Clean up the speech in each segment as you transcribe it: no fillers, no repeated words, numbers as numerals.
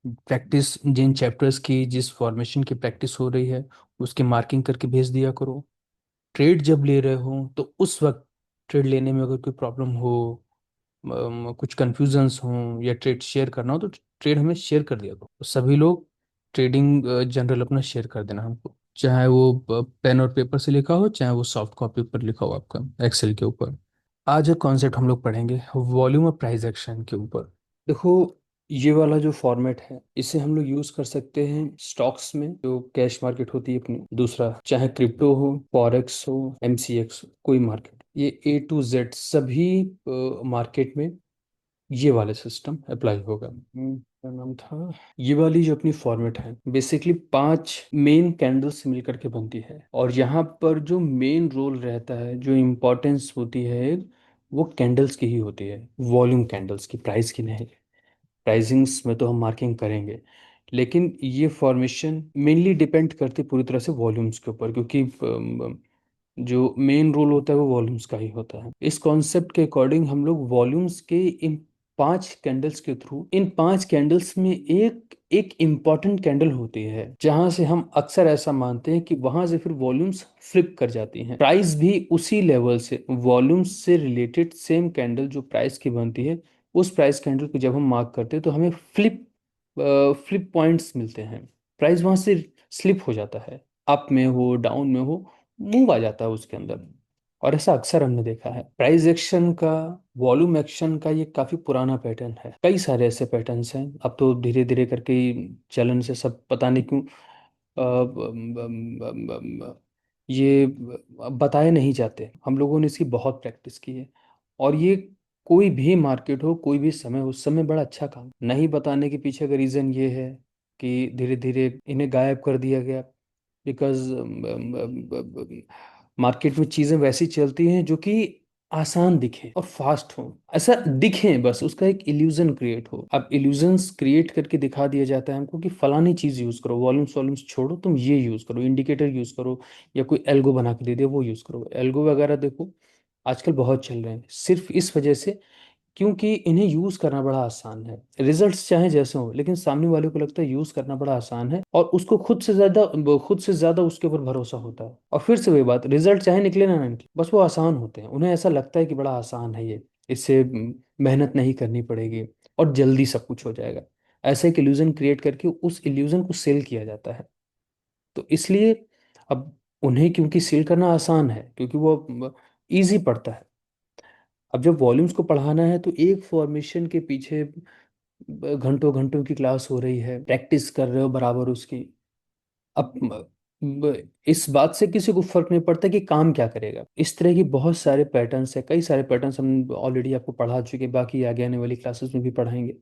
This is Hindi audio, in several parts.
प्रैक्टिस जिन चैप्टर्स की जिस फॉर्मेशन की प्रैक्टिस हो रही है उसकी मार्किंग करके भेज दिया करो। ट्रेड जब ले रहे हो तो उस वक्त ट्रेड लेने में अगर कोई प्रॉब्लम हो, कुछ कंफ्यूजन्स हों या ट्रेड शेयर करना हो तो ट्रेड हमें शेयर कर दिया करो। तो सभी लोग ट्रेडिंग जनरल अपना शेयर कर देना हमको, चाहे वो पेन और पेपर से लिखा हो चाहे वो सॉफ्ट कॉपी पर लिखा हो आपका एक्सेल के ऊपर। आज एक कॉन्सेप्ट हम लोग पढ़ेंगे वॉल्यूम और प्राइस एक्शन के ऊपर। देखो, ये वाला जो फॉर्मेट है इसे हम लोग यूज कर सकते हैं स्टॉक्स में, जो कैश मार्केट होती है अपनी। दूसरा, चाहे क्रिप्टो हो, फॉरेक्स हो, एमसीएक्स हो, कोई मार्केट, ये ए टू जेड सभी मार्केट में ये वाले सिस्टम अप्लाई होगा। क्या नाम था, ये वाली जो अपनी फॉर्मेट है बेसिकली 5 मेन कैंडल से मिलकर के बनती है। और यहाँ पर जो मेन रोल रहता है, जो इम्पोर्टेंस होती है, वो कैंडल्स की ही होती है, वॉल्यूम कैंडल्स की, प्राइस की नहीं। प्राइसिंग्स में तो हम मार्किंग करेंगे, लेकिन ये फॉर्मेशन मेनली डिपेंड करती पूरी तरह से वॉल्यूम्स के ऊपर, क्योंकि जो मेन रोल होता है वो वॉल्यूम्स का ही होता है। इस कॉन्सेप्ट के अकॉर्डिंग हम लोग वॉल्यूम्स के इन 5 कैंडल्स के थ्रू, इन 5 कैंडल्स में एक एक इम्पॉर्टेंट कैंडल होती है जहां से हम अक्सर ऐसा मानते हैं कि वहां से फिर वॉल्यूम्स फ्लिप कर जाती हैं। प्राइस भी उसी लेवल से, वॉल्यूम्स से रिलेटेड सेम कैंडल जो प्राइस की बनती है, उस प्राइस कैंडल को जब हम मार्क करते हैं तो हमें फ्लिप पॉइंट्स मिलते हैं। प्राइस वहां से स्लिप हो जाता है, अप में हो डाउन में हो, मूव आ जाता है उसके अंदर। और ऐसा अक्सर हमने देखा है। प्राइस एक्शन का, वॉल्यूम एक्शन का ये काफी पुराना पैटर्न है। कई सारे ऐसे पैटर्न्स हैं, अब तो धीरे धीरे करके ही चलन से सब पता नहीं क्यों ये बताए नहीं जाते। हम लोगों ने इसकी बहुत प्रैक्टिस की है। और ये कोई भी मार्केट हो, कोई भी समय, उस समय बड़ा अच्छा काम नहीं बताने के पीछे का रीज़न ये है कि धीरे धीरे इन्हें गायब कर दिया गया। बिकॉज मार्केट में चीज़ें वैसी चलती हैं जो कि आसान दिखे और फास्ट हो, ऐसा दिखे, बस उसका एक इल्यूजन क्रिएट हो। अब इल्यूजन्स क्रिएट करके दिखा दिया जाता है हमको कि फलानी चीज़ यूज़ करो, वॉल्यूम्स वॉल्यूम्स छोड़ो, तुम ये यूज़ करो, इंडिकेटर यूज़ करो, या कोई एल्गो बना के दे दे वो यूज़ करो। एल्गो वगैरह देखो आजकल बहुत चल रहे हैं, सिर्फ इस वजह से क्योंकि इन्हें यूज करना बड़ा आसान है। रिजल्ट्स चाहे जैसे हो, लेकिन सामने वाले को लगता है यूज करना बड़ा आसान है और उसको खुद से ज्यादा उसके ऊपर भरोसा होता है। और फिर से वही बात, रिजल्ट चाहे निकले ना निकले, बस वो आसान होते हैं। उन्हें ऐसा लगता है कि बड़ा आसान है ये, इससे मेहनत नहीं करनी पड़ेगी और जल्दी सब कुछ हो जाएगा। ऐसा एक इल्यूजन क्रिएट करके उस इल्यूजन को सेल किया जाता है। तो इसलिए अब उन्हें क्योंकि सेल करना आसान है, क्योंकि वो इजी पड़ता है। अब जब वॉल्यूम्स को पढ़ाना है तो एक फॉर्मेशन के पीछे घंटों घंटों की क्लास हो रही है, प्रैक्टिस कर रहे हो बराबर उसकी। अब इस बात से किसी को फर्क नहीं पड़ता कि काम क्या करेगा। इस तरह की बहुत सारे पैटर्न्स है, कई सारे पैटर्न्स हम ऑलरेडी आपको पढ़ा चुके हैं, बाकी आगे आने वाली क्लासेस में भी पढ़ाएंगे,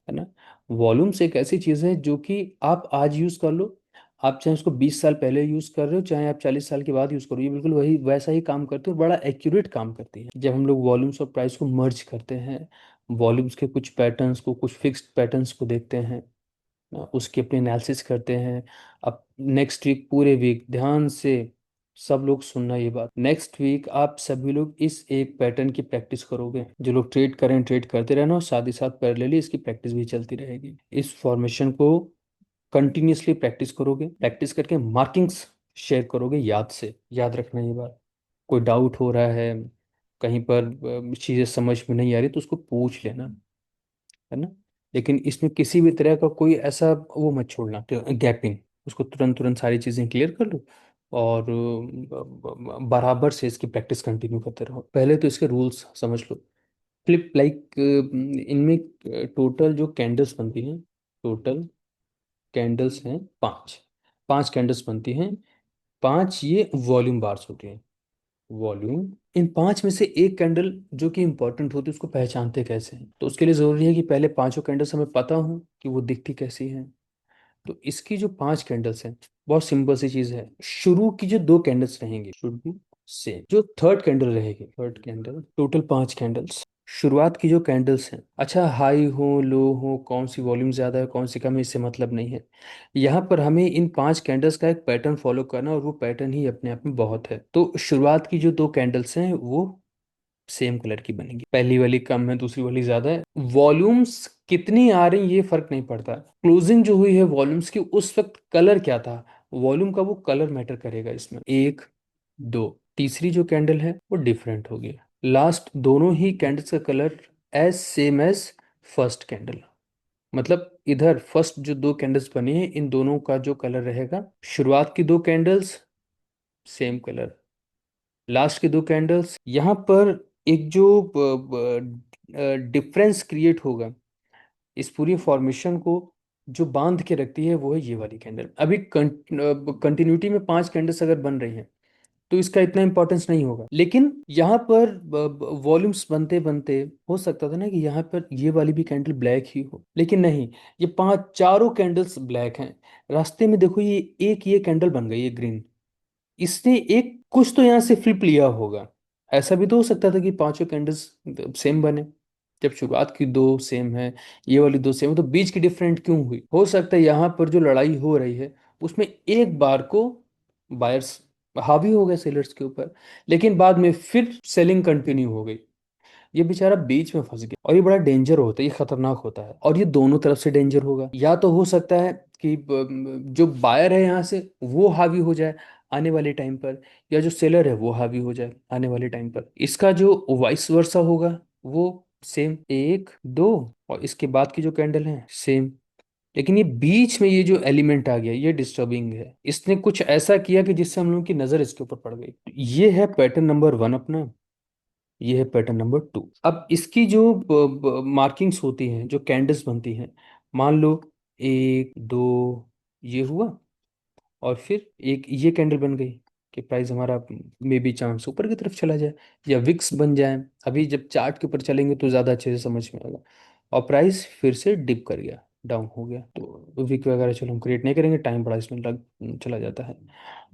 है ना। वॉल्यूम्स एक ऐसी चीज़ है जो कि आप आज यूज़ कर लो, आप चाहे उसको 20 साल पहले यूज़ कर रहे हो, चाहे आप 40 साल के बाद यूज़ करो, ये बिल्कुल वही वैसा ही काम करती है और बड़ा एक्यूरेट काम करती है। जब हम लोग वॉल्यूम्स और प्राइस को मर्ज करते हैं, वॉल्यूम्स के कुछ पैटर्न्स को, कुछ फिक्स्ड पैटर्न्स को देखते हैं, उसकी अपनी एनालिसिस करते हैं। अब नेक्स्ट वीक, पूरे वीक ध्यान से सब लोग सुनना ये बात, नेक्स्ट वीक आप सभी लोग इस एक पैटर्न की प्रैक्टिस करोगे। जो लोग ट्रेड करें, ट्रेड करते रहना, और साथ ही साथ पैरेलली इसकी प्रैक्टिस भी चलती रहेगी। इस फॉर्मेशन को कंटिन्यूसली प्रैक्टिस करोगे, प्रैक्टिस करके मार्किंग्स शेयर करोगे, याद से, याद रखना ये बात। कोई डाउट हो रहा है कहीं पर, चीज़ें समझ में नहीं आ रही, तो उसको पूछ लेना, है ना। लेकिन इसमें किसी भी तरह का कोई ऐसा वो मत छोड़ना, गैपिंग। उसको तुरंत तुरंत सारी चीज़ें क्लियर कर लो और बराबर से इसकी प्रैक्टिस कंटिन्यू करते रहो। पहले तो इसके रूल्स समझ लो। फ्लिप लाइक, इनमें टोटल जो कैंडल्स बनती हैं, टोटल कैंडल्स हैं 5। 5 कैंडल्स बनती हैं, 5 ये वॉल्यूम बार्स होती हैं। वॉल्यूम, इन 5 में से एक कैंडल जो कि इंपॉर्टेंट होती है, उसको पहचानते कैसे हैं? तो उसके लिए जरूरी है कि पहले पांचों कैंडल्स हमें पता हो कि वो दिखती कैसी हैं। तो इसकी जो 5 कैंडल्स हैं, बहुत सिंपल सी चीज है। शुरू की जो 2 कैंडल्स रहेंगी शुड बी सेम। जो थर्ड कैंडल रहेगी, थर्ड कैंडल, टोटल 5 कैंडल्स, शुरुआत की जो कैंडल्स हैं, अच्छा हाई हो लो हो, कौन सी वॉल्यूम ज्यादा है कौन सी कम है, इससे मतलब नहीं है। यहाँ पर हमें इन 5 कैंडल्स का एक पैटर्न फॉलो करना, और वो पैटर्न ही अपने आप में बहुत है। तो शुरुआत की जो 2 कैंडल्स हैं वो सेम कलर की बनेगी। पहली वाली कम है, दूसरी वाली ज्यादा है। वॉल्यूम्स कितनी आ रही ये फर्क नहीं पड़ता। क्लोजिंग जो हुई है वॉल्यूम्स की, उस वक्त कलर क्या था, वॉल्यूम का वो कलर मैटर करेगा इसमें। एक, दो, तीसरी जो कैंडल है वो डिफरेंट होगी। लास्ट दोनों ही कैंडल्स का colour as same as first candle. मतलब इधर फर्स्ट जो दो कैंडल्स बनी है, इन दोनों का जो कलर रहेगा, शुरुआत की दो कैंडल्स सेम कलर, लास्ट की दो कैंडल्स। यहाँ पर एक जो डिफरेंस क्रिएट होगा इस पूरी फॉर्मेशन को, जो बांध के रखती है, वो है ये वाली कैंडल। अभी कंटिन्यूटी में पांच कैंडल्स अगर बन रही हैं तो इसका इतना इंपॉर्टेंस नहीं होगा, लेकिन यहाँ पर वॉल्यूम्स बनते बनते हो सकता था ना कि यहाँ पर ये वाली भी कैंडल ब्लैक ही हो, लेकिन नहीं, ये पांच चारों कैंडल्स ब्लैक हैं। रास्ते में देखो ये कैंडल बन गई है ग्रीन। इसने एक कुछ तो यहाँ से फ्लिप लिया होगा। ऐसा भी तो हो सकता था कि पांचों कैंडल्स सेम बने, जब शुरुआत की दो सेम है, ये वाली दो सेम है, तो बीच की डिफरेंट क्यों हुई? हो सकता है यहाँ पर जो लड़ाई हो रही है उसमें एक बार को बायर्स हावी हो गए सेलर्स के ऊपर, लेकिन बाद में फिर सेलिंग कंटिन्यू हो गई। ये बेचारा बीच में फंस गया, और ये बड़ा डेंजर होता है, ये खतरनाक होता है, और ये दोनों तरफ से डेंजर होगा। या तो हो सकता है कि जो बायर है यहाँ से वो हावी हो जाए आने वाले टाइम पर, या जो सेलर है वो हावी हो जाए आने वाले टाइम पर। इसका जो वाइस वर्सा होगा वो सेम, एक, दो, और इसके बाद की जो कैंडल है सेम। लेकिन ये बीच में ये जो एलिमेंट आ गया ये डिस्टर्बिंग है। इसने कुछ ऐसा किया कि जिससे हम लोगों की नजर इसके ऊपर पड़ गई। ये है पैटर्न नंबर वन अपना, ये है पैटर्न नंबर टू। अब इसकी जो मार्किंग्स होती हैं, जो कैंडल्स बनती हैं, मान लो एक, दो, ये हुआ, और फिर एक ये कैंडल बन गई कि प्राइस हमारा मे बी चांस ऊपर की तरफ चला जाए या विक्स बन जाए। अभी जब चार्ट के ऊपर चलेंगे तो ज़्यादा अच्छे से समझ में आएगा। और प्राइस फिर से डिप कर गया, डाउन हो गया, तो विक वगैरह चलो हम क्रिएट नहीं करेंगे, टाइम बड़ा इसमें लग चला जाता है।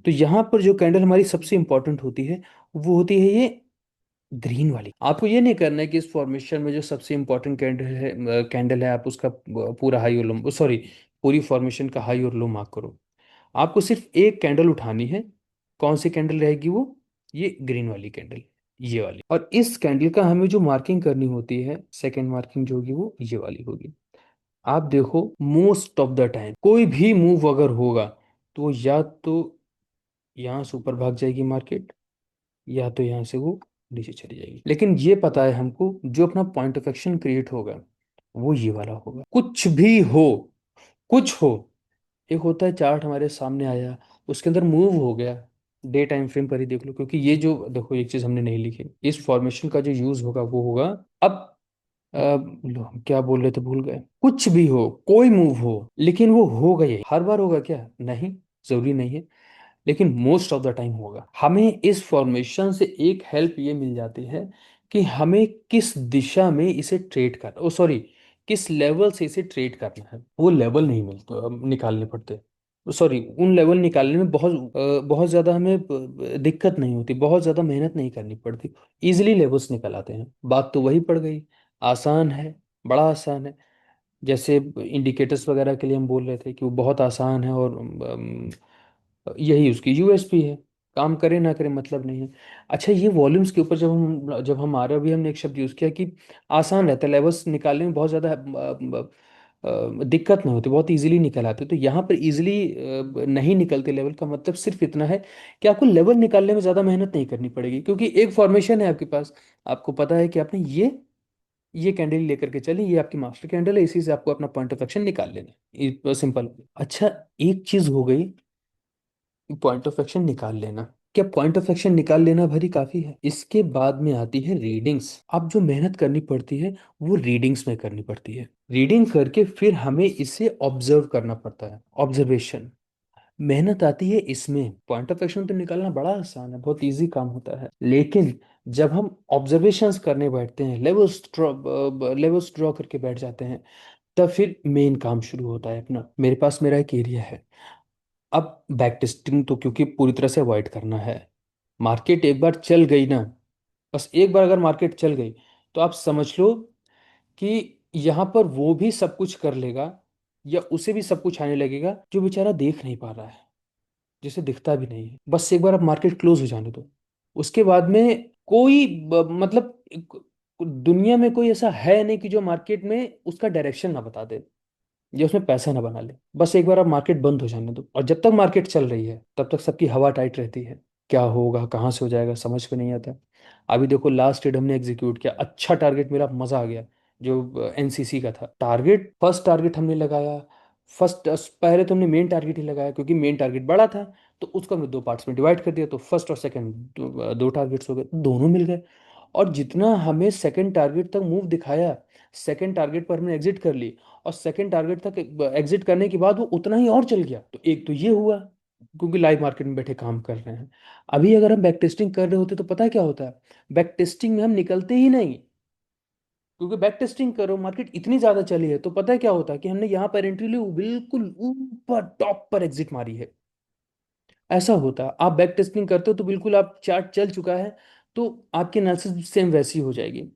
तो यहाँ पर जो कैंडल हमारी सबसे इंपॉर्टेंट होती है वो होती है ये ग्रीन वाली। आपको ये नहीं करना है कि इस फॉर्मेशन में जो सबसे इंपॉर्टेंट कैंडल है आप उसका पूरा हाई और लो, सॉरी, पूरी फॉर्मेशन का हाई और लो मार्क करो। आपको सिर्फ एक कैंडल उठानी है। कौन सी कैंडल रहेगी वो? ये ग्रीन वाली कैंडल, ये वाली। और इस कैंडल का हमें जो मार्किंग करनी होती है, सेकंड मार्किंग जो होगी वो ये वाली होगी। आप देखो मोस्ट ऑफ द टाइम कोई भी मूव अगर होगा तो या तो यहाँ से ऊपर भाग जाएगी मार्केट, या तो यहाँ से वो नीचे चली जाएगी। लेकिन ये पता है हमको जो अपना पॉइंट ऑफ एक्शन क्रिएट होगा वो ये वाला होगा। कुछ भी हो, कुछ हो, एक होता है चार्ट हमारे सामने आया, उसके अंदर मूव हो गया, डे टाइम फ्रेम पर ही देख लो, क्योंकि ये जो देखो एक चीज हमने नहीं लिखी, इस फॉर्मेशन का जो यूज होगा वो होगा। अब लो, हम क्या बोल रहे थे भूल गए। कुछ भी हो, कोई मूव हो, लेकिन वो होगा, ये हर बार होगा क्या? नहीं, जरूरी नहीं है, लेकिन मोस्ट ऑफ द टाइम होगा। हमें इस फॉर्मेशन से एक हेल्प ये मिल जाती है कि हमें किस दिशा में इसे ट्रेड कर, ओ सॉरी, किस लेवल से इसे ट्रेड करना है। वो लेवल नहीं मिलते, निकालने पड़ते, सॉरी, उन लेवल निकालने में बहुत ज़्यादा हमें दिक्कत नहीं होती, बहुत ज़्यादा मेहनत नहीं करनी पड़ती, इजीली लेवल्स निकल आते हैं। बात तो वही पड़ गई, आसान है, बड़ा आसान है। जैसे इंडिकेटर्स वगैरह के लिए हम बोल रहे थे कि वो बहुत आसान है, और यही उसकी यूएसपी है, काम करे ना करे मतलब नहीं है। अच्छा, ये वॉल्यूम्स के ऊपर जब हम आ रहे हैं, अभी हमने एक शब्द यूज़ किया कि आसान रहता है, लेवल्स निकालने में बहुत ज़्यादा दिक्कत नहीं होती, बहुत इजीली निकल आते, तो यहाँ पर इजीली नहीं निकलते लेवल का मतलब सिर्फ इतना है कि आपको लेवल निकालने में ज़्यादा मेहनत नहीं करनी पड़ेगी, क्योंकि एक फॉर्मेशन है आपके पास। आपको पता है कि आपने ये कैंडल लेकर के चली, ये आपकी मास्टर कैंडल है, इसी से आपको अपना पॉइंट ऑफ एक्शन निकाल लेना है, ये सिंपल। अच्छा, एक चीज हो गई पॉइंट ऑफ एक्शन निकाल लेना। क्या पॉइंट ऑफ एक्शन निकाल लेना भरी काफी है? इसके बाद में आती है रीडिंग्स। अब जो मेहनत करनी पड़ती है वो रीडिंग्स में करनी पड़ती है। रीडिंग करके फिर हमें इसे ऑब्जर्व करना पड़ता है, ऑब्जर्वेशन। मेहनत आती है इसमें। पॉइंट ऑफ एक्शन तो निकालना बड़ा आसान है, बहुत इजी काम होता है, लेकिन जब हम ऑब्जर्वेशंस करने बैठते हैं, लेवल्स ड्रॉ करके बैठ जाते हैं, तब फिर मेन काम शुरू होता है अपना। मेरे पास मेरा एक एरिया है। अब बैक टेस्टिंग तो क्योंकि पूरी तरह से अवॉइड करना है। मार्केट एक बार चल गई ना, बस एक बार अगर मार्केट चल गई तो आप समझ लो कि यहाँ पर वो भी सब कुछ कर लेगा, या उसे भी सब कुछ आने लगेगा जो बेचारा देख नहीं पा रहा है, जिसे दिखता भी नहीं है। बस एक बार आप मार्केट क्लोज हो जाने दो, उसके बाद में कोई मतलब दुनिया में कोई ऐसा है नहीं कि जो मार्केट में उसका डायरेक्शन ना बता दे या उसमें पैसा ना बना ले। बस एक बार आप मार्केट बंद हो जाने दो, और जब तक मार्केट चल रही है तब तक सबकी हवा टाइट रहती है। क्या होगा, कहाँ से हो जाएगा, समझ में नहीं आता। अभी देखो लास्ट ट्रेड हमने एग्जीक्यूट किया, अच्छा टारगेट मिला, मजा आ गया। जो एनसीसी का था टारगेट, फर्स्ट टारगेट हमने लगाया। फर्स्ट पहले तो हमने मेन टारगेट ही लगाया क्योंकि मेन टारगेट बड़ा था। तो उसको हमने दो पार्ट्स में डिवाइड कर दिया, तो फर्स्ट और सेकंड दो टारगेट्स हो गए, दोनों मिल गए। और जितना हमें सेकंड टारगेट तक मूव दिखाया, सेकंड टारगेट पर हमने एग्जिट कर ली, और सेकंड टारगेट तक एग्जिट करने के बाद वो उतना ही और चल गया। तो एक तो ये हुआ, क्योंकि लाइव मार्केट में बैठे काम कर रहे हैं। अभी अगर हम बैक टेस्टिंग कर रहे होते तो पता है क्या होता है, बैक टेस्टिंग में हम निकलते ही नहीं। क्योंकि बैक टेस्टिंग करो, मार्केट इतनी ज्यादा चली है, तो पता है क्या होता है कि हमने यहाँ पर एंट्री ली, बिल्कुल ऊपर टॉप पर एग्जिट मारी है। ऐसा होता है, आप बैक टेस्टिंग करते हो तो बिल्कुल आप चार्ट चल चुका है, तो आपकी एनालिसिस सेम वैसी हो जाएगी।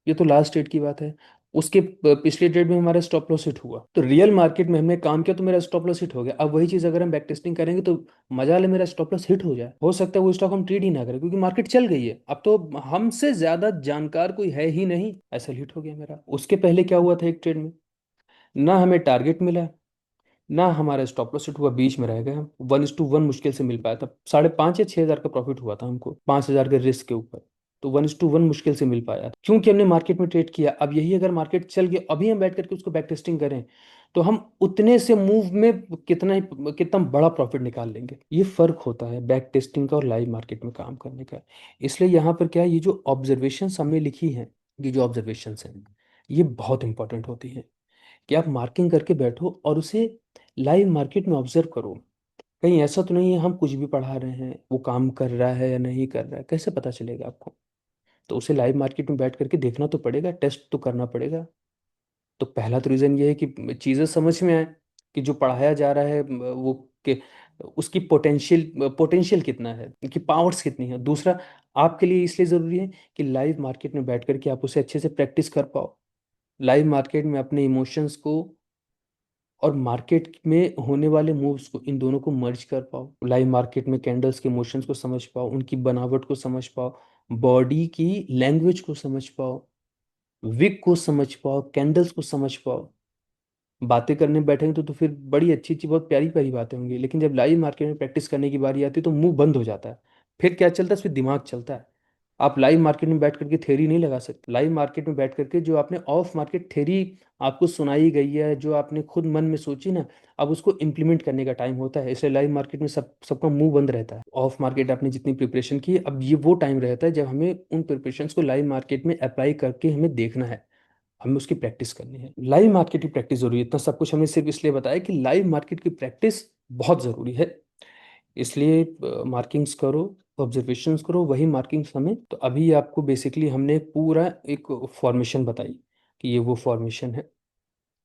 ये तो लास्ट डेट की बात है। उसके पिछले डेट में हमारा स्टॉप लॉस हिट हुआ, तो रियल मार्केट में हमने काम किया तो मेरा स्टॉप लॉस हिट हो गया। अब वही चीज अगर हम बैक टेस्टिंग करेंगे तो मजा ले मेरा स्टॉप लॉस हिट हो जाए, हो सकता है वो स्टॉक हम ट्रेड ही ना करें क्योंकि मार्केट चल गई है। अब तो हमसे ज्यादा जानकार कोई है ही नहीं, ऐसा हिट हो गया मेरा। उसके पहले क्या हुआ था एक ट्रेड में, ना हमें टारगेट मिला, ना हमारा स्टॉप लॉस हिट हुआ, बीच में रह गए हम। 1:1 मुश्किल से मिल पाया था, 5,500 या 6,000 का प्रॉफिट हुआ था हमको 5,000 के रिस्क के ऊपर। तो 1:1 मुश्किल से मिल पाया क्योंकि हमने मार्केट में ट्रेड किया। अब यही अगर मार्केट चल गया, अभी हम बैठ करके उसको बैक टेस्टिंग करें, तो हम उतने से मूव में कितना बड़ा प्रॉफिट निकाल लेंगे। ये फर्क होता है बैक टेस्टिंग का और लाइव मार्केट में काम करने का। इसलिए यहाँ पर क्या है, ये जो ऑब्जर्वेशन हमने लिखी है, ये जो ऑब्जर्वेशन हैं, ये बहुत इंपॉर्टेंट होती है कि आप मार्किंग करके बैठो और उसे लाइव मार्केट में ऑब्जर्व करो। कहीं ऐसा तो नहीं है हम कुछ भी पढ़ा रहे हैं, वो काम कर रहा है या नहीं कर रहा है, कैसे पता चलेगा आपको। तो उसे लाइव मार्केट में बैठ करके देखना तो पड़ेगा, टेस्ट तो करना पड़ेगा। तो पहला तो रीज़न ये है कि चीज़ें समझ में आए कि जो पढ़ाया जा रहा है वो के उसकी पोटेंशियल कितना है, कि पावर्स कितनी है। दूसरा, आपके लिए इसलिए ज़रूरी है कि लाइव मार्केट में बैठ करके आप उसे अच्छे से प्रैक्टिस कर पाओ। लाइव मार्केट में अपने इमोशंस को और मार्केट में होने वाले मूव्स को, इन दोनों को मर्ज कर पाओ। लाइव मार्केट में कैंडल्स के मोशंस को समझ पाओ, उनकी बनावट को समझ पाओ, बॉडी की लैंग्वेज को समझ पाओ, विक को समझ पाओ, कैंडल्स को समझ पाओ। बातें करने बैठेंगे तो फिर बड़ी अच्छी अच्छी बहुत प्यारी प्यारी बातें होंगी, लेकिन जब लाइव मार्केट में प्रैक्टिस करने की बारी आती है तो मुंह बंद हो जाता है। फिर क्या चलता है, फिर दिमाग चलता है। आप लाइव मार्केट में बैठ करके थ्योरी नहीं लगा सकते। लाइव मार्केट में बैठ करके जो आपने ऑफ मार्केट थ्योरी आपको सुनाई गई है, जो आपने खुद मन में सोची ना, अब उसको इम्प्लीमेंट करने का टाइम होता है। इसलिए लाइव मार्केट में सबका मुंह बंद रहता है। ऑफ मार्केट आपने जितनी प्रिपरेशन की, अब ये वो टाइम रहता है जब हमें उन प्रिपरेशंस को लाइव मार्केट में अप्लाई करके हमें देखना है, हमें उसकी प्रैक्टिस करनी है। लाइव मार्केट की प्रैक्टिस जरूरी है, इतना सब कुछ हमने सिर्फ इसलिए बताया कि लाइव मार्केट की प्रैक्टिस बहुत जरूरी है। इसलिए मार्किंग्स करो, ऑब्जर्वेशंस करो, वही मार्किंग्स हमें। तो अभी आपको बेसिकली हमने पूरा एक फॉर्मेशन बताई कि ये वो फॉर्मेशन है,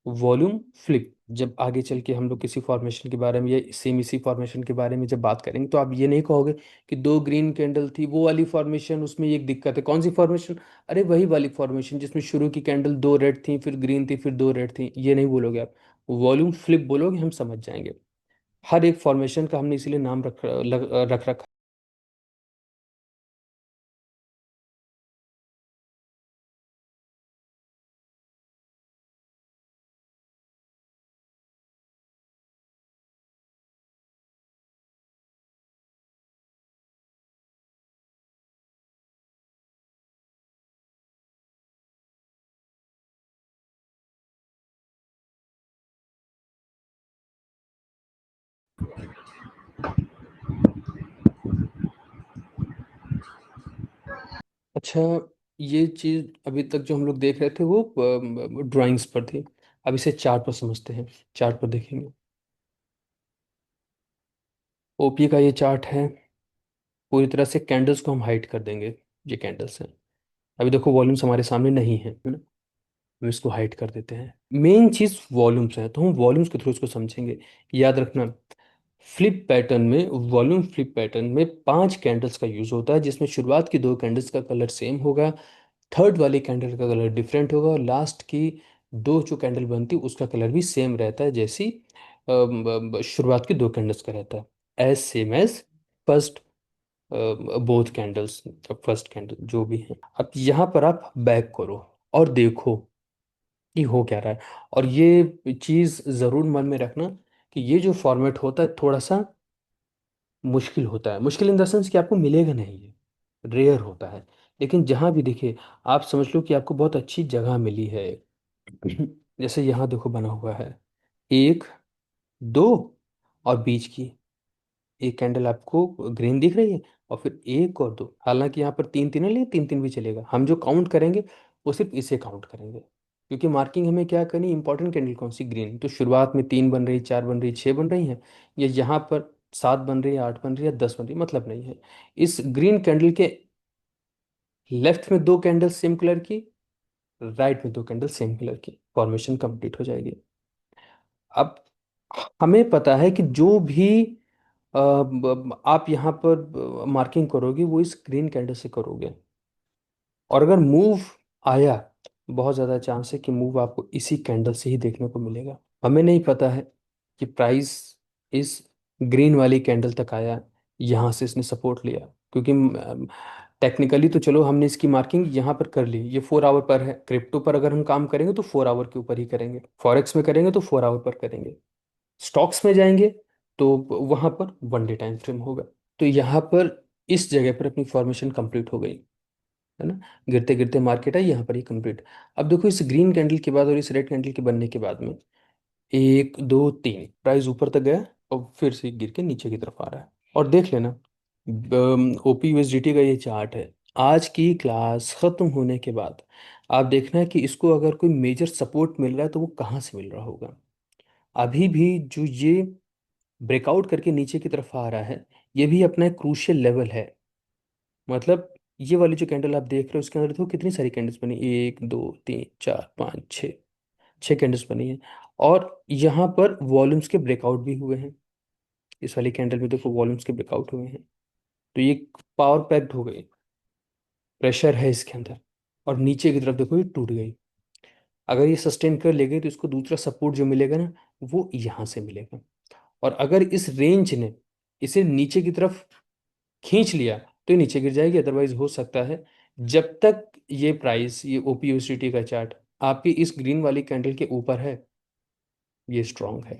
वॉल्यूम फ्लिप। जब आगे चल के हम लोग किसी फॉर्मेशन के बारे में या सेम इसी फॉर्मेशन के बारे में जब बात करेंगे, तो आप ये नहीं कहोगे कि दो ग्रीन कैंडल थी वो वाली फॉर्मेशन, उसमें एक दिक्कत है। कौन सी फॉर्मेशन? अरे वही वाली फॉर्मेशन जिसमें शुरू की कैंडल दो रेड थी, फिर ग्रीन थी, फिर दो रेड थी। ये नहीं बोलोगे आप, वॉल्यूम फ्लिप बोलोगे, हम समझ जाएंगे। हर एक फॉर्मेशन का हमने इसीलिए नाम रख रखा। अच्छा, ये चीज अभी तक जो हम लोग देख रहे थे वो ड्राइंग्स पर थी। अब इसे चार्ट पर समझते हैं, चार्ट पर देखेंगे। ओपी का ये चार्ट है, पूरी तरह से कैंडल्स को हम हाइड कर देंगे। ये कैंडल्स हैं, अभी देखो वॉल्यूम्स हमारे सामने नहीं है ना, हम इसको हाइड कर देते हैं। मेन चीज वॉल्यूम्स है, तो हम वॉल्यूम्स के थ्रू इसको समझेंगे। याद रखना, फ्लिप पैटर्न में, वॉल्यूम फ्लिप पैटर्न में 5 कैंडल्स का यूज होता है, जिसमें शुरुआत की 2 कैंडल्स का कलर सेम होगा, थर्ड वाली कैंडल का कलर डिफरेंट होगा, और लास्ट की दो जो कैंडल बनती है उसका कलर भी सेम रहता है, जैसी शुरुआत की 2 कैंडल्स का रहता है, as same as first. Both candles, first candle जो भी है। अब यहाँ पर आप बैक करो और देखो कि हो क्या रहा है। और ये चीज़ ज़रूर मन में रखना कि ये जो फॉर्मेट होता है थोड़ा सा मुश्किल होता है। मुश्किल इन द सेंस कि आपको मिलेगा नहीं, ये रेयर होता है। लेकिन जहाँ भी देखिए, आप समझ लो कि आपको बहुत अच्छी जगह मिली है। जैसे यहाँ देखो बना हुआ है, एक, दो, और बीच की एक कैंडल आपको ग्रीन दिख रही है, और फिर एक और दो। हालांकि यहाँ पर तीन तीन है, लेकिन तीन तीन भी चलेगा। हम जो काउंट करेंगे वो सिर्फ इसे काउंट करेंगे, क्योंकि मार्किंग हमें क्या करनी, इंपॉर्टेंट कैंडल कौन सी, ग्रीन। तो शुरुआत में तीन बन रही, चार बन रही, छः बन रही हैं, या यहाँ पर सात बन रही है, आठ बन रही है, 10 बन रही है, मतलब नहीं है। इस ग्रीन कैंडल के लेफ्ट में दो कैंडल सेम कलर की, राइट में दो कैंडल सेम कलर की, फॉर्मेशन कंप्लीट हो जाएगी। अब हमें पता है कि जो भी आप यहाँ पर मार्किंग करोगे वो इस ग्रीन कैंडल से करोगे। और अगर मूव आया, बहुत ज़्यादा चांस है कि मूव आपको इसी कैंडल से ही देखने को मिलेगा। हमें नहीं पता है कि प्राइस इस ग्रीन वाली कैंडल तक आया, यहाँ से इसने सपोर्ट लिया, क्योंकि टेक्निकली तो चलो हमने इसकी मार्किंग यहाँ पर कर ली, ये 4 आवर पर है। क्रिप्टो पर अगर हम काम करेंगे तो 4 आवर के ऊपर ही करेंगे, फॉरेक्स में करेंगे तो 4 आवर पर करेंगे, स्टॉक्स में जाएंगे तो वहां पर 1 डे टाइम फ्रेम होगा। तो यहाँ पर इस जगह पर अपनी फॉर्मेशन कंप्लीट हो गई, है ना। गिरते गिरते मार्केट है, यहाँ पर ही कंप्लीट। अब देखो इस ग्रीन कैंडल के बाद और इस रेड कैंडल के बनने के बाद में, एक, दो, तीन, प्राइस ऊपर तक गया और फिर से गिर के नीचे की तरफ आ रहा है। और देख लेना, ओपी यूएसडीटी का ये चार्ट है। आज की क्लास खत्म होने के बाद आप देखना है कि इसको अगर कोई मेजर सपोर्ट मिल रहा है तो वो कहाँ से मिल रहा होगा। अभी भी जो ये ब्रेकआउट करके नीचे की तरफ आ रहा है, ये भी अपना एक क्रूशियल लेवल है। मतलब ये वाली जो कैंडल आप देख रहे हो उसके अंदर देखो कितनी सारी कैंडल्स बनी, एक, दो, तीन, चार, पाँच, छः, छः कैंडल्स बनी है। और यहाँ पर वॉल्यूम्स के ब्रेकआउट भी हुए हैं। इस वाली कैंडल में देखो वॉल्यूम्स के ब्रेकआउट हुए हैं। तो ये पावर पैक्ड हो गई, प्रेशर है इसके अंदर। और नीचे की तरफ देखो ये टूट गई। अगर ये सस्टेन कर लेगी तो इसको दूसरा सपोर्ट जो मिलेगा ना, वो यहाँ से मिलेगा। और अगर इस रेंज ने इसे नीचे की तरफ खींच लिया तो ये नीचे गिर जाएगी। अदरवाइज हो सकता है, जब तक ये प्राइस, ये ओपीयूसिटी का चार्ट आपकी इस ग्रीन वाली कैंडल के ऊपर है, ये स्ट्रांग है,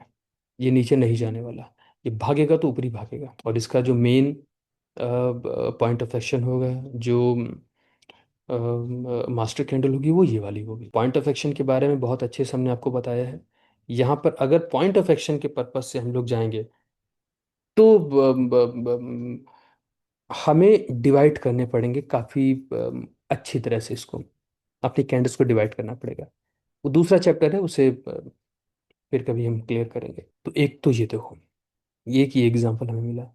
ये नीचे नहीं जाने वाला। ये भागेगा तो ऊपर ही भागेगा। और इसका जो मेन पॉइंट ऑफ एक्शन होगा, जो मास्टर कैंडल होगी, वो ये वाली होगी। पॉइंट ऑफ एक्शन के बारे में बहुत अच्छे से हमने आपको बताया है। यहाँ पर अगर पॉइंट ऑफ एक्शन के पर्पज से हम लोग जाएंगे तो हमें डिवाइड करने पड़ेंगे काफ़ी अच्छी तरह से। इसको अपनी कैंडल्स को डिवाइड करना पड़ेगा। वो दूसरा चैप्टर है, उसे फिर कभी हम क्लियर करेंगे। तो एक तो ये देखो, ये एक ये एग्जांपल हमें मिला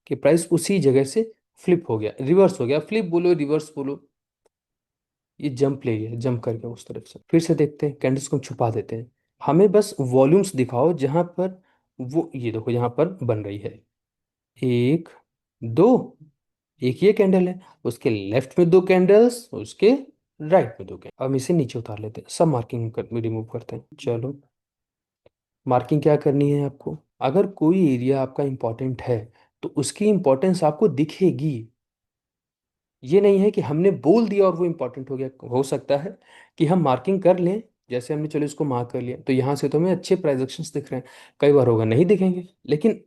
कि प्राइस उसी जगह से फ्लिप हो गया, रिवर्स हो गया, फ्लिप बोलो रिवर्स बोलो, ये जंप ले गया, जंप कर गया उस तरफ से। फिर से देखते हैं, कैंडल्स को हम छुपा देते हैं। हमें बस वॉल्यूम्स दिखाओ जहां पर वो, ये देखो यहाँ पर बन रही है, एक, दो, एक ये कैंडल है, उसके लेफ्ट में दो कैंडल्स, उसके राइट में दो कैंडल। अब इसे नीचे उतार लेते हैं, सब मार्किंग रिमूव करते हैं। चलो, मार्किंग क्या करनी है आपको, अगर कोई एरिया आपका इंपॉर्टेंट है तो उसकी इंपॉर्टेंस आपको दिखेगी। ये नहीं है कि हमने बोल दिया और वो इंपॉर्टेंट हो गया। हो सकता है कि हम मार्किंग कर लें, जैसे हमने चलो इसको मार्क कर लिया तो यहाँ से तो हमें अच्छे प्राइजेक्शंस दिख रहे हैं। कई बार होगा नहीं दिखेंगे, लेकिन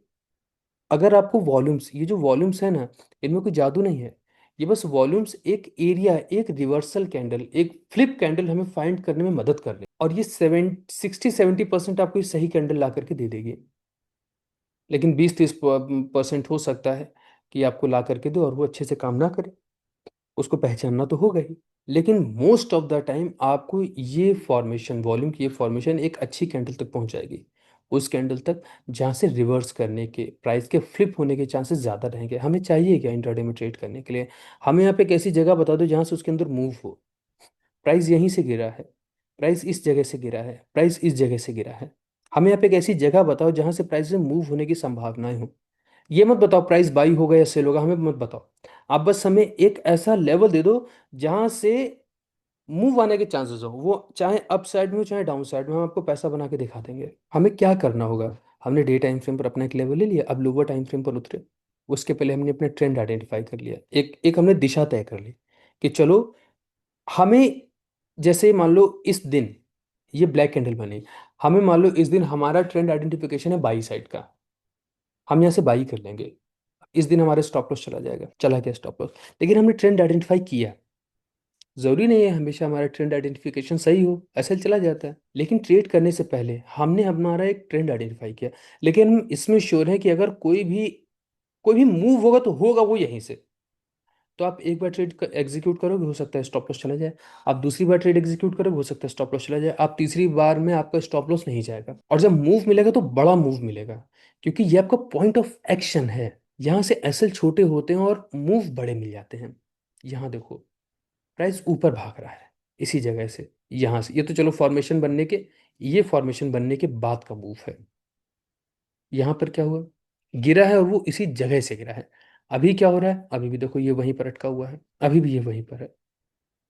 अगर आपको वॉल्यूम्स, ये जो वॉल्यूम्स है ना, इनमें कोई जादू नहीं है। ये बस वॉल्यूम्स एक एरिया, एक रिवर्सल कैंडल, एक फ्लिप कैंडल हमें फाइंड करने में मदद कर रहे हैं। और ये 60-70% आपको ये सही कैंडल ला करके दे देगी। लेकिन 20-30% हो सकता है कि आपको ला करके दो और वो अच्छे से काम ना करे, उसको पहचानना तो होगा ही। लेकिन मोस्ट ऑफ द टाइम आपको ये फॉर्मेशन, वॉल्यूम की ये फॉर्मेशन एक अच्छी कैंडल तक पहुंचाएगी, उस कैंडल तक जहां से रिवर्स करने के, प्राइस के फ्लिप होने के चांसेस ज़्यादा रहेंगे। हमें चाहिए क्या इंट्राडे में ट्रेड करने के लिए, हमें यहाँ पे एक ऐसी जगह बता दो जहां से उसके अंदर मूव हो। प्राइस यहीं से गिरा है, प्राइस इस जगह से गिरा है, प्राइस इस जगह से गिरा है। हमें यहाँ पे एक ऐसी जगह बताओ जहां से प्राइस में मूव होने की संभावनाएं हो। ये मत बताओ प्राइस बाई होगा या सेल होगा, हमें मत बताओ। आप बस हमें एक ऐसा लेवल दे दो जहां से मूव आने के चांसेस हो, वो चाहे अप साइड में हो चाहे डाउन साइड में, हम आपको पैसा बना के दिखा देंगे। हमें क्या करना होगा, हमने डे टाइम फ्रेम पर अपना एक लेवल ले लिया, अब लोअर टाइम फ्रेम पर उतरे, उसके पहले हमने अपने ट्रेंड आइडेंटिफाई कर लिया, एक एक हमने दिशा तय कर ली कि चलो हमें, जैसे मान लो इस दिन ये ब्लैक कैंडल बनी, हमें मान लो इस दिन हमारा ट्रेंड आइडेंटिफिकेशन है बाई साइड का, हम यहाँ से बाई कर लेंगे, इस दिन हमारा स्टॉप लॉस चला जाएगा, चला गया स्टॉप लॉस। लेकिन हमने ट्रेंड आइडेंटिफाई किया, जरूरी नहीं है हमेशा हमारा ट्रेंड आइडेंटिफिकेशन सही हो, ऐसे चला जाता है। लेकिन ट्रेड करने से पहले हमने हमारा एक ट्रेंड आइडेंटिफाई किया, लेकिन हम इसमें श्योर है कि अगर कोई भी मूव होगा तो होगा वो यहीं से। तो आप एक बार ट्रेड एग्जीक्यूट करोगे, हो सकता है स्टॉप लॉस चला जाए। आप दूसरी बार ट्रेड एग्जीक्यूट करोगे, हो सकता है स्टॉप लॉस चला जाए। आप तीसरी बार में आपका स्टॉप लॉस नहीं जाएगा, और जब मूव मिलेगा तो बड़ा मूव मिलेगा, क्योंकि ये आपका पॉइंट ऑफ एक्शन है। यहाँ से एसएल छोटे होते हैं और मूव बड़े मिल जाते हैं। यहाँ देखो, प्राइस ऊपर भाग रहा है इसी जगह से, यहाँ से। ये तो चलो फॉर्मेशन बनने के, ये फॉर्मेशन बनने के बाद का मूव है। यहाँ पर क्या हुआ, गिरा है और वो इसी जगह से गिरा है। अभी क्या हो रहा है, अभी भी देखो ये वहीं पर अटका हुआ है, अभी भी ये वहीं पर है।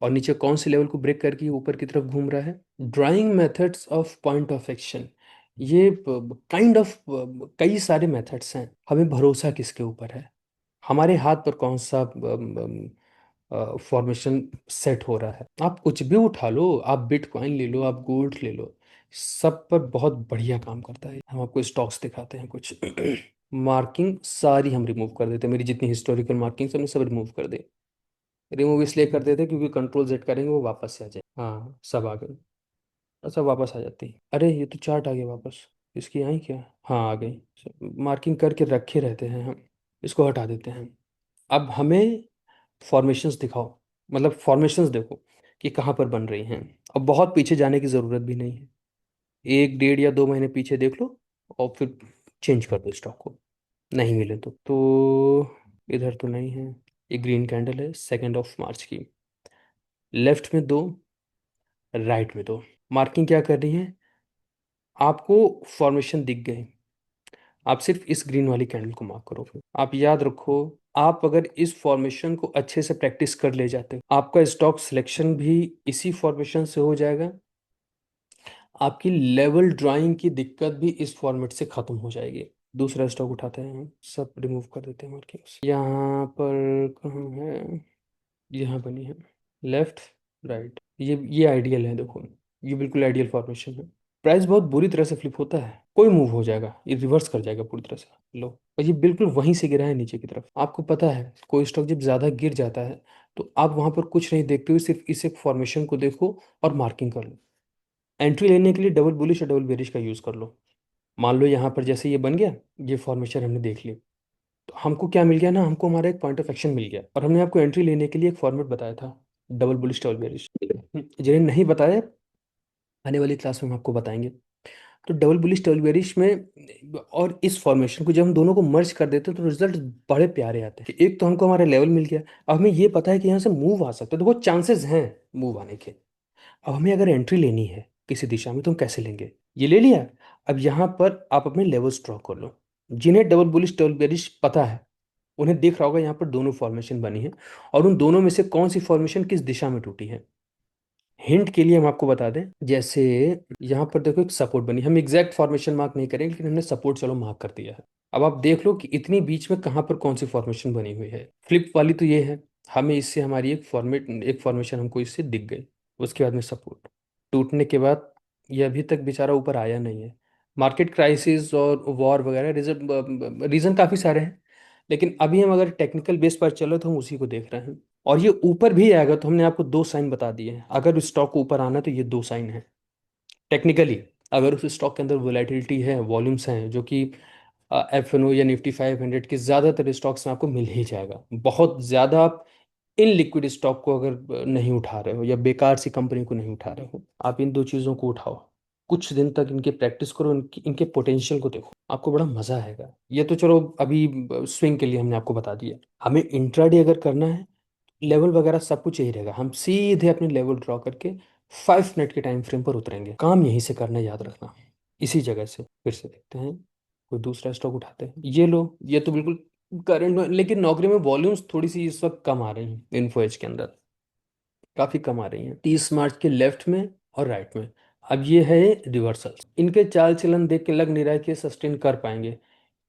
और नीचे कौन से लेवल को ब्रेक करके ये ऊपर की तरफ घूम रहा है। Drawing methods of point of action, ये काइंड ऑफ कई सारे मेथड्स हैं। हमें भरोसा किसके ऊपर है, हमारे हाथ पर कौन सा फॉर्मेशन सेट हो रहा है। आप कुछ भी उठा लो, आप बिटकॉइन ले लो, आप गोल्ड ले लो, सब पर बहुत बढ़िया काम करता है। हम आपको स्टॉक्स दिखाते हैं कुछ। मार्किंग सारी हम रिमूव कर देते हैं, मेरी जितनी हिस्टोरिकल मार्किंग्स हमने सब रिमूव कर दे। रिमूव इसलिए कर देते हैं क्योंकि कंट्रोल जेड करेंगे वो वापस से आ जाए। हाँ सब आ गए, सब वापस आ जाती है। अरे ये तो चार्ट आ गया वापस, इसकी आई क्या, हाँ आ गई। मार्किंग करके रखे रहते हैं हम, इसको हटा देते हैं। अब हमें फॉर्मेशंस दिखाओ, मतलब फॉर्मेशंस देखो कि कहाँ पर बन रही हैं। अब बहुत पीछे जाने की ज़रूरत भी नहीं है, एक डेढ़ या 2 महीने पीछे देख लो और फिर चेंज कर दो स्टॉक को, नहीं मिले तो इधर तो नहीं है। ये ग्रीन कैंडल है 2 मार्च की, लेफ्ट में दो, राइट में दो। मार्किंग क्या कर रही है, आपको फॉर्मेशन दिख गए, आप सिर्फ इस ग्रीन वाली कैंडल को मार्क करो। फिर आप याद रखो, आप अगर इस फॉर्मेशन को अच्छे से प्रैक्टिस कर ले जाते हो, आपका स्टॉक सिलेक्शन भी इसी फॉर्मेशन से हो जाएगा। आपकी लेवल ड्राइंग की दिक्कत भी इस फॉर्मेट से खत्म हो जाएगी। दूसरा स्टॉक उठाते हैं हम, सब रिमूव कर देते हैं मार्किंग्स। यहाँ पर कहाँ है, यहाँ बनी है, लेफ्ट राइट, ये आइडियल है देखो, ये बिल्कुल आइडियल फॉर्मेशन है। प्राइस बहुत बुरी तरह से फ्लिप होता है, कोई मूव हो जाएगा ये रिवर्स कर जाएगा पूरी तरह से, लो। और ये बिल्कुल वहीं से गिरा है नीचे की तरफ। आपको पता है कोई स्टॉक जब ज़्यादा गिर जाता है तो आप वहां पर कुछ नहीं देखते हुए सिर्फ इस एक फॉर्मेशन को देखो और मार्किंग कर लो। एंट्री लेने के लिए डबल बुलिश और डबल बेरिश का यूज़ कर लो। मान लो यहाँ पर जैसे ये बन गया, ये फॉर्मेशन हमने देख ली, तो हमको क्या मिल गया ना, हमको हमारा एक पॉइंट ऑफ एक्शन मिल गया। और हमने आपको एंट्री लेने के लिए एक फॉर्मेट बताया था, डबल बुलिश डबल बेरिश। जिन्हें नहीं बताया, आने वाली क्लास में हम आपको बताएंगे। तो डबल बुलिश डबल बेरिश में और इस फॉर्मेशन को जब हम दोनों को मर्ज कर देते हैं तो रिजल्ट बड़े प्यारे आते हैं। एक तो हमको हमारा लेवल मिल गया, अब हमें ये पता है कि यहाँ से मूव आ सकता है, देखो चांसेस हैं मूव आने के। अब हमें अगर एंट्री लेनी है किसी दिशा में तो हम कैसे लेंगे, ये ले लिया। अब यहाँ पर आप अपने लेवल्स ड्रॉ कर लो। जिन्हें डबल बुलिश डबल बेरिश पता है उन्हें दिख रहा होगा यहाँ पर दोनों फॉर्मेशन बनी है, और उन दोनों में से कौन सी फॉर्मेशन किस दिशा में टूटी है। हिंट के लिए हम आपको बता दें, जैसे यहाँ पर देखो एक सपोर्ट बनी, हम एग्जैक्ट फॉर्मेशन मार्क नहीं करेंगे लेकिन हमने सपोर्ट चलो मार्क कर दिया है। अब आप देख लो कि इतनी बीच में कहाँ पर कौन सी फॉर्मेशन बनी हुई है। फ्लिप वाली तो ये है, हमें इससे हमारी एक फॉर्मेशन हमको इससे दिख गई। उसके बाद में सपोर्ट टूटने के बाद ये अभी तक बेचारा ऊपर आया नहीं है। मार्केट क्राइसिस और वॉर वगैरह रीजन रीजन काफ़ी सारे हैं, लेकिन अभी हम अगर टेक्निकल बेस पर चलो तो हम उसी को देख रहे हैं। और ये ऊपर भी आएगा तो हमने आपको 2 साइन बता दिए हैं, अगर उस स्टॉक को ऊपर आना है तो ये 2 साइन है टेक्निकली। अगर उस स्टॉक के अंदर वोलेटिलिटी है, वॉल्यूम्स हैं, जो कि F&O या निफ्टी 500 के ज़्यादातर स्टॉक्स में आपको मिल ही जाएगा। बहुत ज़्यादा आप इन लिक्विड स्टॉक को अगर नहीं उठा रहे हो या बेकार सी कंपनी को नहीं उठा रहे हो, आप इन 2 चीज़ों को उठाओ, कुछ दिन तक इनके प्रैक्टिस करो, इनके पोटेंशियल को देखो, आपको बड़ा मजा आएगा। ये तो चलो अभी स्विंग के लिए हमने आपको बता दिया। हमें इंट्राडे अगर करना है, लेवल वगैरह सब कुछ यही रहेगा, हम सीधे अपने लेवल ड्रॉ करके 5 मिनट के टाइम फ्रेम पर उतरेंगे। काम यहीं से करना है, याद रखना। इसी जगह से फिर से देखते हैं, कोई दूसरा स्टॉक उठाते हैं। ये लो, ये तो बिल्कुल करंट में, लेकिन नौकरी में वॉल्यूम्स थोड़ी सी इस वक्त कम आ रही हैं, इन्फो एज के अंदर काफ़ी कम आ रही हैं, 30 मार्च के लेफ्ट में और राइट में। अब ये है रिवर्सल, इनके चाल चलन देख के लग नहीं रहा है कि सस्टेन कर पाएंगे।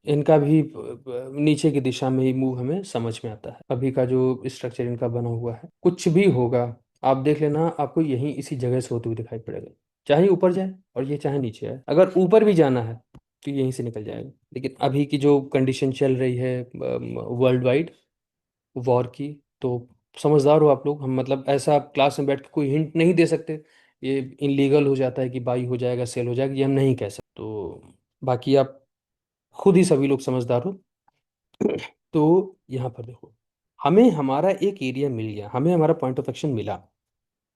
इनका भी नीचे की दिशा में ही मूव हमें समझ में आता है। अभी का जो स्ट्रक्चर इनका बना हुआ है, कुछ भी होगा आप देख लेना, आपको यहीं इसी जगह से होते हुए दिखाई पड़ेगा। चाहे ऊपर जाए और ये चाहे नीचे आए, अगर ऊपर भी जाना है तो यहीं से निकल जाएगा। लेकिन अभी की जो कंडीशन चल रही है वर्ल्ड वाइड वॉर की, तो समझदार हो आप लोग। हम मतलब ऐसा क्लास में बैठ के कोई हिंट नहीं दे सकते, ये इनलीगल हो जाता है कि बाई हो जाएगा, सेल हो जाएगा, ये हम नहीं कह सकते। तो बाकी आप खुद ही सभी लोग समझदार हो। तो यहाँ पर देखो, हमें हमारा एक एरिया मिल गया, हमें हमारा पॉइंट ऑफ एक्शन मिला।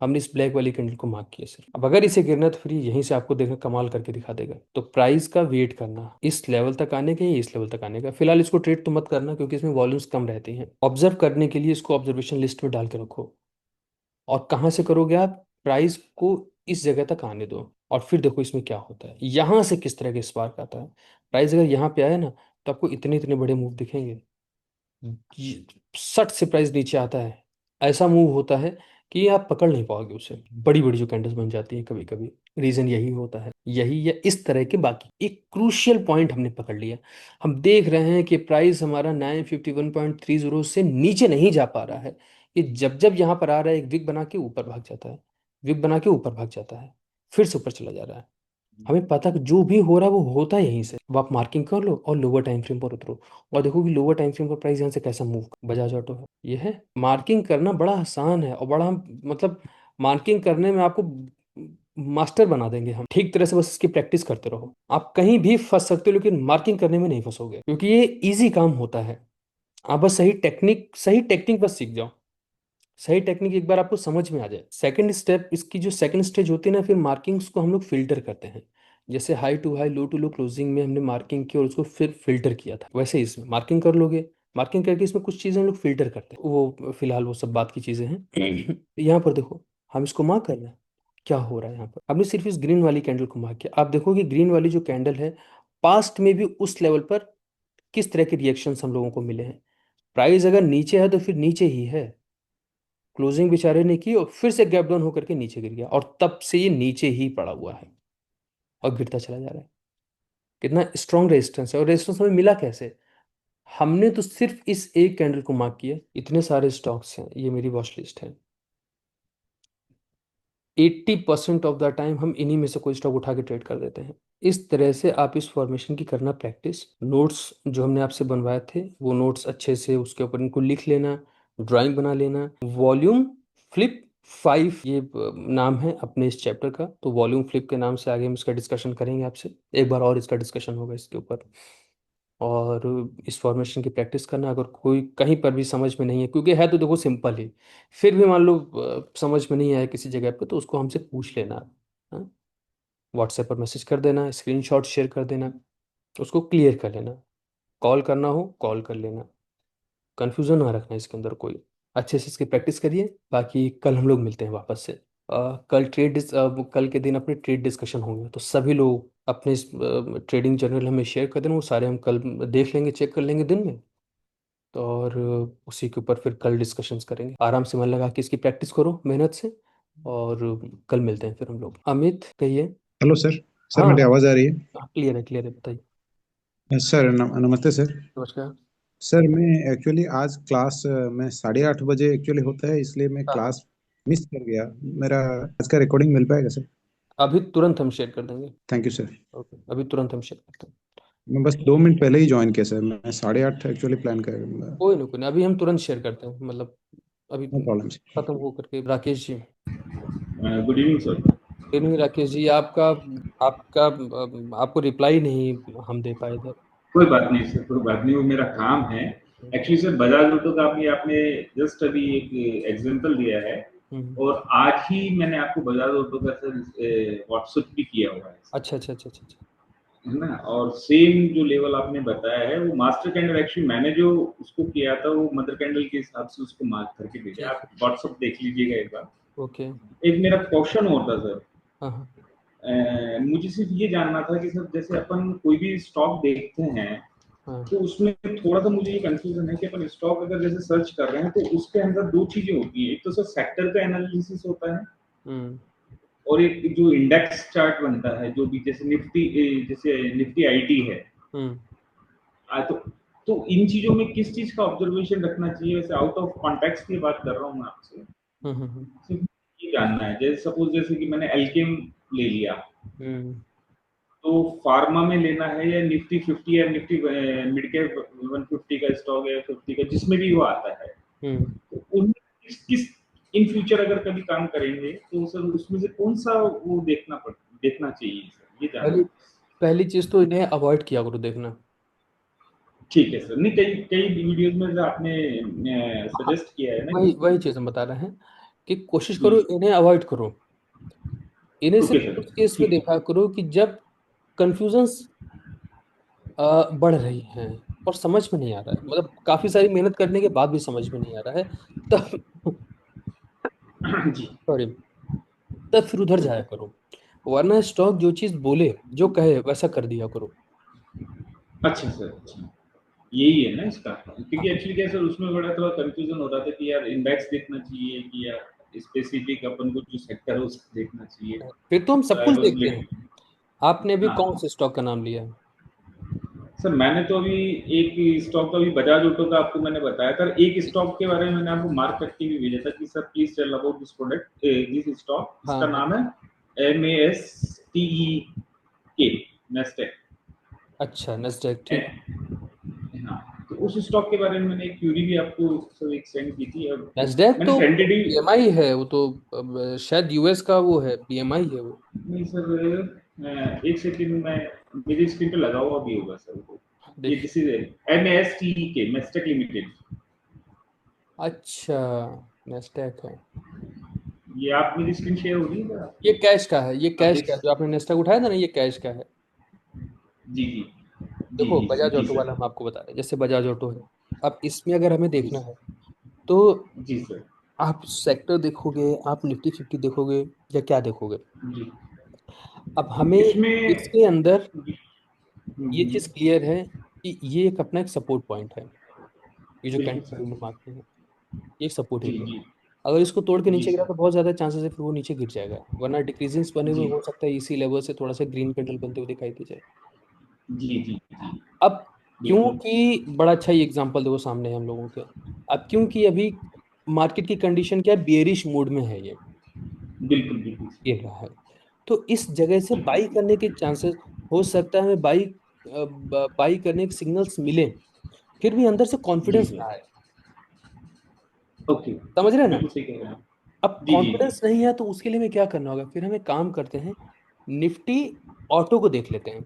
हमने इस ब्लैक वाली कैंडल को मार्क किया सिर्फ। अब अगर इसे गिरना है तो फिर ये यहीं से आपको देखना कमाल करके दिखा देगा। तो प्राइस का वेट करना इस लेवल तक आने का या इस लेवल तक आने का। फिलहाल इसको ट्रेड तो मत करना क्योंकि इसमें वॉल्यूम्स कम रहती हैं। ऑब्जर्व करने के लिए इसको ऑब्जर्वेशन लिस्ट में डाल के रखो। और कहाँ से करोगे आप? प्राइस को इस जगह तक आने दो और फिर देखो इसमें क्या होता है, यहाँ से किस तरह के स्पार्क आता है। प्राइस अगर यहाँ पे आया ना तो आपको इतने इतने बड़े मूव दिखेंगे। 60 से प्राइस नीचे आता है, ऐसा मूव होता है कि आप पकड़ नहीं पाओगे उसे। बड़ी बड़ी जो कैंडल्स बन जाती है कभी कभी, रीजन यही होता है। यही या इस तरह के बाकी एक क्रूशियल पॉइंट हमने पकड़ लिया। हम देख रहे हैं कि प्राइस हमारा 951.30 से नीचे नहीं जा पा रहा है। ये जब जब यहाँ पर आ रहा है एक विक बना के ऊपर भाग जाता है, विक बना के ऊपर भाग जाता है, फिर से ऊपर चला जा रहा है। हमें पता कि जो भी हो रहा है वो होता है यहीं से। अब आप मार्किंग कर लो और लोअर टाइम फ्रेम पर उतरो और देखो कि लोअर टाइम फ्रेम पर प्राइस यहाँ से कैसा मूव। बजाज ऑटो है, ये है। मार्किंग करना बड़ा आसान है और बड़ा मतलब मार्किंग करने में आपको मास्टर बना देंगे हम। ठीक तरह से बस इसकी प्रैक्टिस करते रहो। आप कहीं भी फंस सकते हो लेकिन मार्किंग करने में नहीं फंसोगे क्योंकि ये इजी काम होता है। आप बस सही टेक्निक बस सीख जाओ। सही टेक्निक एक बार आपको समझ में आ जाए, सेकंड स्टेप इसकी जो सेकंड स्टेज होती है ना, फिर मार्किंग्स को हम लोग फिल्टर करते हैं। जैसे high to high low to low closing में हमने मार्किंग की और उसको फिर फिल्टर किया था, वैसे ही इसमें मार्किंग कर लोगे। मार्किंग करके इसमें कुछ चीजें हम लोग फिल्टर करते हैं, वो फिलहाल वो सब बात की चीजें हैं। यहाँ पर देखो, हम इसको मार्क कर रहे हैं। क्या हो रहा है यहाँ पर? हमने सिर्फ इस ग्रीन वाली कैंडल को मार्क किया। आप देखो कि ग्रीन वाली जो कैंडल है, पास्ट में भी उस लेवल पर किस तरह के रिएक्शंस हम लोगों को मिले हैं। प्राइस अगर नीचे है तो फिर नीचे ही है। क्लोजिंग बेचारे ने की और फिर से गैप डाउन होकर के नीचे गिर गया और तब से ये नीचे ही पड़ा हुआ है और गिरता चला जा रहा है। कितना स्ट्रॉन्ग रेजिस्टेंस है। और रेजिस्टेंस हमें मिला कैसे? हमने तो सिर्फ इस एक कैंडल को मार्क किया। इतने सारे स्टॉक्स हैं, ये मेरी वॉच लिस्ट है। 80% ऑफ द टाइम हम इन्हीं में से कोई स्टॉक उठा के ट्रेड कर देते हैं। इस तरह से आप इस फॉर्मेशन की करना प्रैक्टिस। नोट्स जो हमने आपसे बनवाए थे वो नोट्स अच्छे से उसके ऊपर इनको लिख लेना, ड्राइंग बना लेना। वॉल्यूम फ्लिप 5 ये नाम है अपने इस चैप्टर का। तो वॉल्यूम फ्लिप के नाम से आगे हम इसका डिस्कशन करेंगे आपसे एक बार और, इसका डिस्कशन होगा इसके ऊपर। और इस फॉर्मेशन की प्रैक्टिस करना। अगर कोई कहीं पर भी समझ में नहीं है, क्योंकि है तो देखो सिंपल ही, फिर भी मान लो समझ में नहीं आया किसी जगह पे तो उसको हमसे पूछ लेना। हाँ, व्हाट्सएप पर मैसेज कर देना, स्क्रीनशॉट शेयर कर देना, उसको क्लियर कर लेना। कॉल करना हो कॉल कर लेना, कन्फ्यूज़न ना रखना इसके अंदर कोई। अच्छे से इसकी प्रैक्टिस करिए। बाकी कल हम लोग मिलते हैं वापस से। कल के दिन अपने ट्रेड डिस्कशन होंगे तो सभी लोग अपने ट्रेडिंग जर्नल हमें शेयर कर देना। वो सारे हम कल देख लेंगे, चेक कर लेंगे दिन में। तो और उसी के ऊपर फिर कल डिस्कशंस करेंगे। आराम से मन लगा के इसकी प्रैक्टिस करो मेहनत से। और कल मिलते हैं फिर हम लोग। अमित कहिए। Hello sir. सर हाँ मेरी आवाज़ आ रही है? क्लियर है बताइए। सर नमस्ते सर। नमस्कार। सर मैं एक्चुअली आज क्लास में 8:30 बजे एक्चुअली होता है, इसलिए मैं हाँ हाँ, क्लास मिस कर गया। मेरा आज का रिकॉर्डिंग मिल पाएगा सर? अभी तुरंत हम शेयर कर देंगे। Thank you sir. ओके, अभी तुरंत हम शेयर करते हैं। मैं बस 2 मिनट पहले ही ज्वाइन किया सर, मैं 8:30 एक्चुअली प्लान कर। नो कोई नहीं, अभी हम तुरंत शेयर करते हैं मतलब अभी प्रॉब्लम सर। खत्म हो करके। Rakesh ji, good evening sir. फिर नहीं राकेश जी, आपका आपका आपको रिप्लाई नहीं हम दे पाए इधर। कोई बात नहीं सर, कोई बात नहीं, वो मेरा काम है। एक्चुअली सर बजाज ऑटो का आपने आपने जस्ट अभी एक एग्जांपल दिया है। हम्म। और आज ही मैंने आपको बजाज ऑटो का सर व्हाट्सएप भी किया हुआ है सर, अच्छा अच्छा अच्छा अच्छा अच्छा। है ना। और सेम जो लेवल आपने बताया है वो मास्टर कैंडल, एक्चुअली मैंने जो उसको किया था वो मदर कैंडल के हिसाब से उसको मार्क करके भेजा। ठीक आप है। व्हाट्सएप देख लीजिएगा एक बार। ओके। एक मेरा क्वेश्चन और था सर। हाँ हाँ मुझे सिर्फ ये जानना था कि सर जैसे अपन कोई भी स्टॉक देखते हैं हाँ। तो उसमें थोड़ा सा मुझे ये कंफ्यूजन है कि अपन स्टॉक अगर जैसे सर्च कर रहे हैं तो उसके अंदर दो चीजें होती हैं। एक तो सर सेक्टर का एनालिसिस होता है हम्म और एक जो इंडेक्स चार्ट बनता है, जो भी जैसे निफ्टी, जैसे निफ्टी आईटी है। हम्म तो इन चीजों में किस चीज का ऑब्जर्वेशन रखना चाहिए? वैसे आउट ऑफ कॉन्टेक्स्ट की बात कर रहा हूँ मैं आपसे। हम्म। सिर्फ ये जानना है, जैसे सपोज जैसे कि मैंने एल्केम ले लिया, हम्म तो फार्मा में लेना है या निफ्टी 50 या निफ्टी मिड कैप 150 का स्टॉक है, 50 का, जिसमें भी वो आता है, हम्म। तो उनमें किस इन फ्यूचर अगर कभी काम करेंगे तो सर उसमें से कौन सा वो देखना चाहिए सर, ये जानना पहली है। पहली चीज तो इन्हें अवॉइड किया करो देखना। ठीक है सर। नहीं, कई कई वीडियोस में जो आपने हाँ, सजेस्ट किया है ना वही कि वही चीज हम बता रहे हैं कि कोशिश जी करो इन्हें अवॉइड करो। इन्हें ओके सिर्फ सर, उस केस में ठीक है। देखा करो कि जब कंफ्यूजन्स बढ़ रही हैं और समझ में नहीं आ रहा है, मतलब काफी सारी मेहनत करने के बाद भी समझ में नहीं आ रहा है, तब जी। सॉरी, तब फिर उधर जाया करो। वरना स्टॉक जो चीज बोले, जो कहे वैसा कर दिया करो। अच्छा सर, अच्छा, यही है ना इसका, हाँ, क्योंकि एक्चुअली क्या सर, उसमें बड़ा थोड़ा कंफ्यूजन हो रहा था कि यार इंडेक्स देखना चाहिए कि यार स्पेसिफिक अपन को जो सेक्टर है उसको देखना चाहिए। फिर तो हम तो सब आई कुछ वाज देखते हैं। लिटिल, आपने अभी हाँ कौन से स्टॉक का नाम लिया है? सर, मैंने तो अभी एक स्टॉक, अभी बजाज ऑटो का आपको मैंने बताया था, एक स्टॉक के बारे में मैंने आपको मार्क करके भी भेजा था कि sir please tell about this product, this stock, हाँ इसका हाँ। नाम है MASTEK, नेस्टेक। अच्छा, नेस्डैक, ठीक। हाँ, तो उस स्टॉक के बारे में मैंने एक क्यूरी भी आपको सर एक सेंड की थी, और नेस्डैक मैंने तो टेंटेटिव, पीएमआई है वो तो, शायद यूएस का वो है, पीएमआई है वो। नहीं सर, एक सेकंड में, मेरी स्क्रीन पे लगा हुआ भी होगा सर वो। ये देखिए। This is MASTEK, Mastek limited. अच्छा, नेस्डैक है। ये आप, मेरी स्क्रीन शेयर हो रही है सर ये आपकी? कैश का है, ये आप कैश देख, का है जो आपने नेस्डैक उठाया था ना, ये कैश का है। जी जी जी देखो, जी बजाज जी ऑटो सर, वाला हम आपको बता रहे हैं, जैसे बजाज ऑटो है। अब इसमें अगर हमें जी देखना है सर, तो जी सर, आप सेक्टर देखोगे, आप निफ्टी 50 देखोगे, या क्या देखोगे? जी। अब हमें इसमें इसके अंदर ये हम्म, चीज क्लियर है कि ये एक अपना एक सपोर्ट पॉइंट है। ये जो बिल्कुल कैंडल सर, में मार्क है, ये एक सपोर्ट जी एरिया है। जी अगर इसको तोड़ के जी नीचे गिरा सर, तो बहुत ज्यादा चांसेस है फिर वो नीचे गिर जाएगा, वरना डिक्रीजिंग्स बने हुए जी हो सकता है इसी लेवल से थोड़ा सा ग्रीन कैंडल बनते हुए दिखाई दे जाए। जी जी जी, अब बिल्कुल क्योंकि बड़ा अच्छा ही एग्जांपल देखो सामने है हम लोगों के। अब क्योंकि अभी मार्केट की कंडीशन क्या है, बियरिश मोड में है ये बिल्कुल बिल्कुल गिर सर, रहा है। तो इस जगह से बाई करने के चांसेस, हो सकता है हमें बाई करने के सिग्नल्स मिले, फिर भी अंदर से जी कॉन्फिडेंस ना सर, आए। ओके, समझ रहे हैं ना? बिल्कुल सही कह रहे हैं आप। अब जी जी जी, कॉन्फिडेंस नहीं है तो उसके लिए हमें क्या करना होगा, फिर हमें काम करते हैं, निफ्टी ऑटो को देख लेते हैं।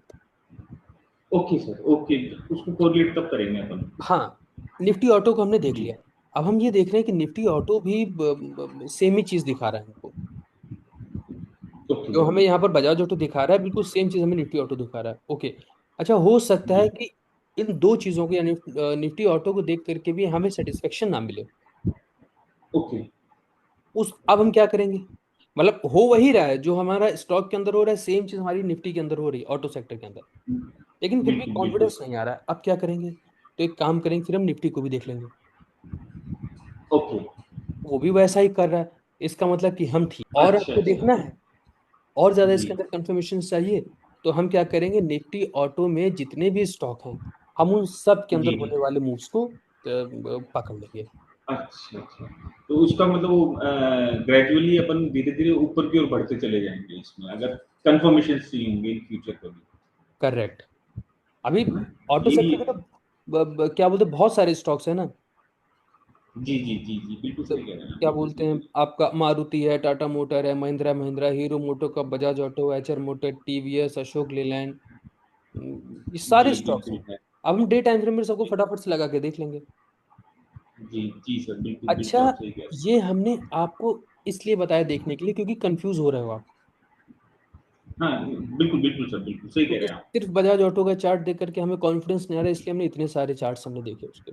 ओके सर, ओके, उसको कोरिलेट तब करेंगे अपन। हाँ, निफ्टी ऑटो को हमने देख जी, लिया। अब हम ये देख रहे हैं कि निफ्टी ऑटो भी सेम ही चीज दिखा रहा है हमको। ओके, जो हमें यहाँ पर बजाज ऑटो दिखा रहा है बिल्कुल सेम चीज हमें निफ्टी ऑटो दिखा रहा है। ओके। अच्छा, हो सकता है जी, कि इन दो चीजों को यानी निफ्टी ऑटो को देख करके भी हमें सेटिस्फेक्शन ना मिले। ओके, उस अब हम क्या करेंगे? मतलब हो वही रहा है जो हमारा स्टॉक के अंदर हो रहा है, सेम चीज हमारी निफ्टी के अंदर हो रही है, ऑटो सेक्टर के अंदर। लेकिन फिर भी बिल्कुल बिल्कुल कॉन्फिडेंस नहीं आ रहा है, अब क्या करेंगे? तो एक काम करेंगे, फिर हम निफ्टी को भी देख लेंगे। ओके, वो भी वैसा ही कर रहा है, इसका मतलब कि हम ठीक, और अच्छा आपको अच्छा, देखना है और ज्यादा जी इसके अंदर कंफर्मेशन चाहिए, तो हम क्या करेंगे, निफ्टी ऑटो में जितने भी स्टॉक हैं, हम उन सब के अंदर जी जी, होने वाले मूव्स को पकड़ लेंगे। अच्छा अच्छा, तो उसका मतलब वो ग्रेजुअली अपन धीरे धीरे ऊपर की ओर बढ़ते चले जाएंगे इसमें, अगर कंफर्मेशन चाहिए होंगे इन फ्यूचर कभी, करेक्ट। अभी है ना? ऑटो सेक्टर के तो क्या बोलते हैं, बहुत सारे स्टॉक्स है ना। जी जी जी जी, बिल्कुल तो सही कह रहे हैं आप, क्या बिल्कुल बोलते हैं, बिल्कुल। आपका मारुति है, टाटा मोटर है, महिंद्रा महिंद्रा, हीरो मोटो का, Bajaj auto, HR motor, TVS, Ashok Leyland, ये सारे जी स्टॉक्स बिल्कुल हैं। है, अब हम डे टाइम फ्रेम में सबको फटाफट से लगा के देख लेंगे। जी जी सर, बिल्कुल अच्छा, बिल्कुल आप सही कह रहे ये हमने आपको इसलिए बताया देखने के लिए क्योंकि कंफ्यूज हो रहे हो आप। हैं। हाँ, बिल्कुल बिल्कुल सर, बिल्कुल सही कह क्योंकि रहे हैं आप। सिर्फ बजाज ऑटो का चार्ट देख करके हमें कॉन्फिडेंस नहीं आ रहा है, इसलिए हमने इतने सारे चार्ट्स हमने देखे उसके।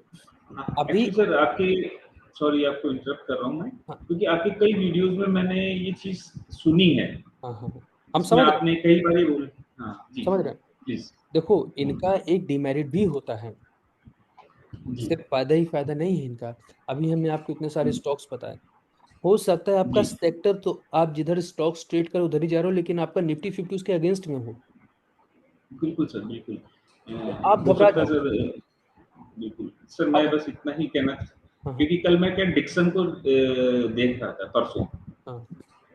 अभी एक्चुअली सर आपके, सॉरी आपको इंटरप्ट कर रहा हूँ मैं, हाँ क्योंकि आपके कई वीडियोस में मैंने ये चीज सुनी है, हाँ हाँ हाँ, हम इसमें समझ रहे हैं, आपने कई बार बोले। हाँ जी, समझ रहे हैं। प्लीज। देखो, इनका एक डिमेरिट भी होता है, जी सिर्फ फायदा ही फायदा नहीं है इनका। अभी हमने आपको इतने सारे स्टॉक्स बताए, हो सकता है आपका जी, सेक्टर तो आप जिधर स्टॉक्स ट्रेड कर उधर ही जा रहे हो, लेकिन आपका निफ्टी 50 उसके अगेंस्ट में हो। बिल्कुल सर, बिल्कुल। आप हो घबरा सकता है जाओगे। सर। बिल्कुल सर, मैं आप बस इतना ही कहना हाँ हाँ क्योंकि कल मैं क्या डिक्सन को देख रहा था परसों, हाँ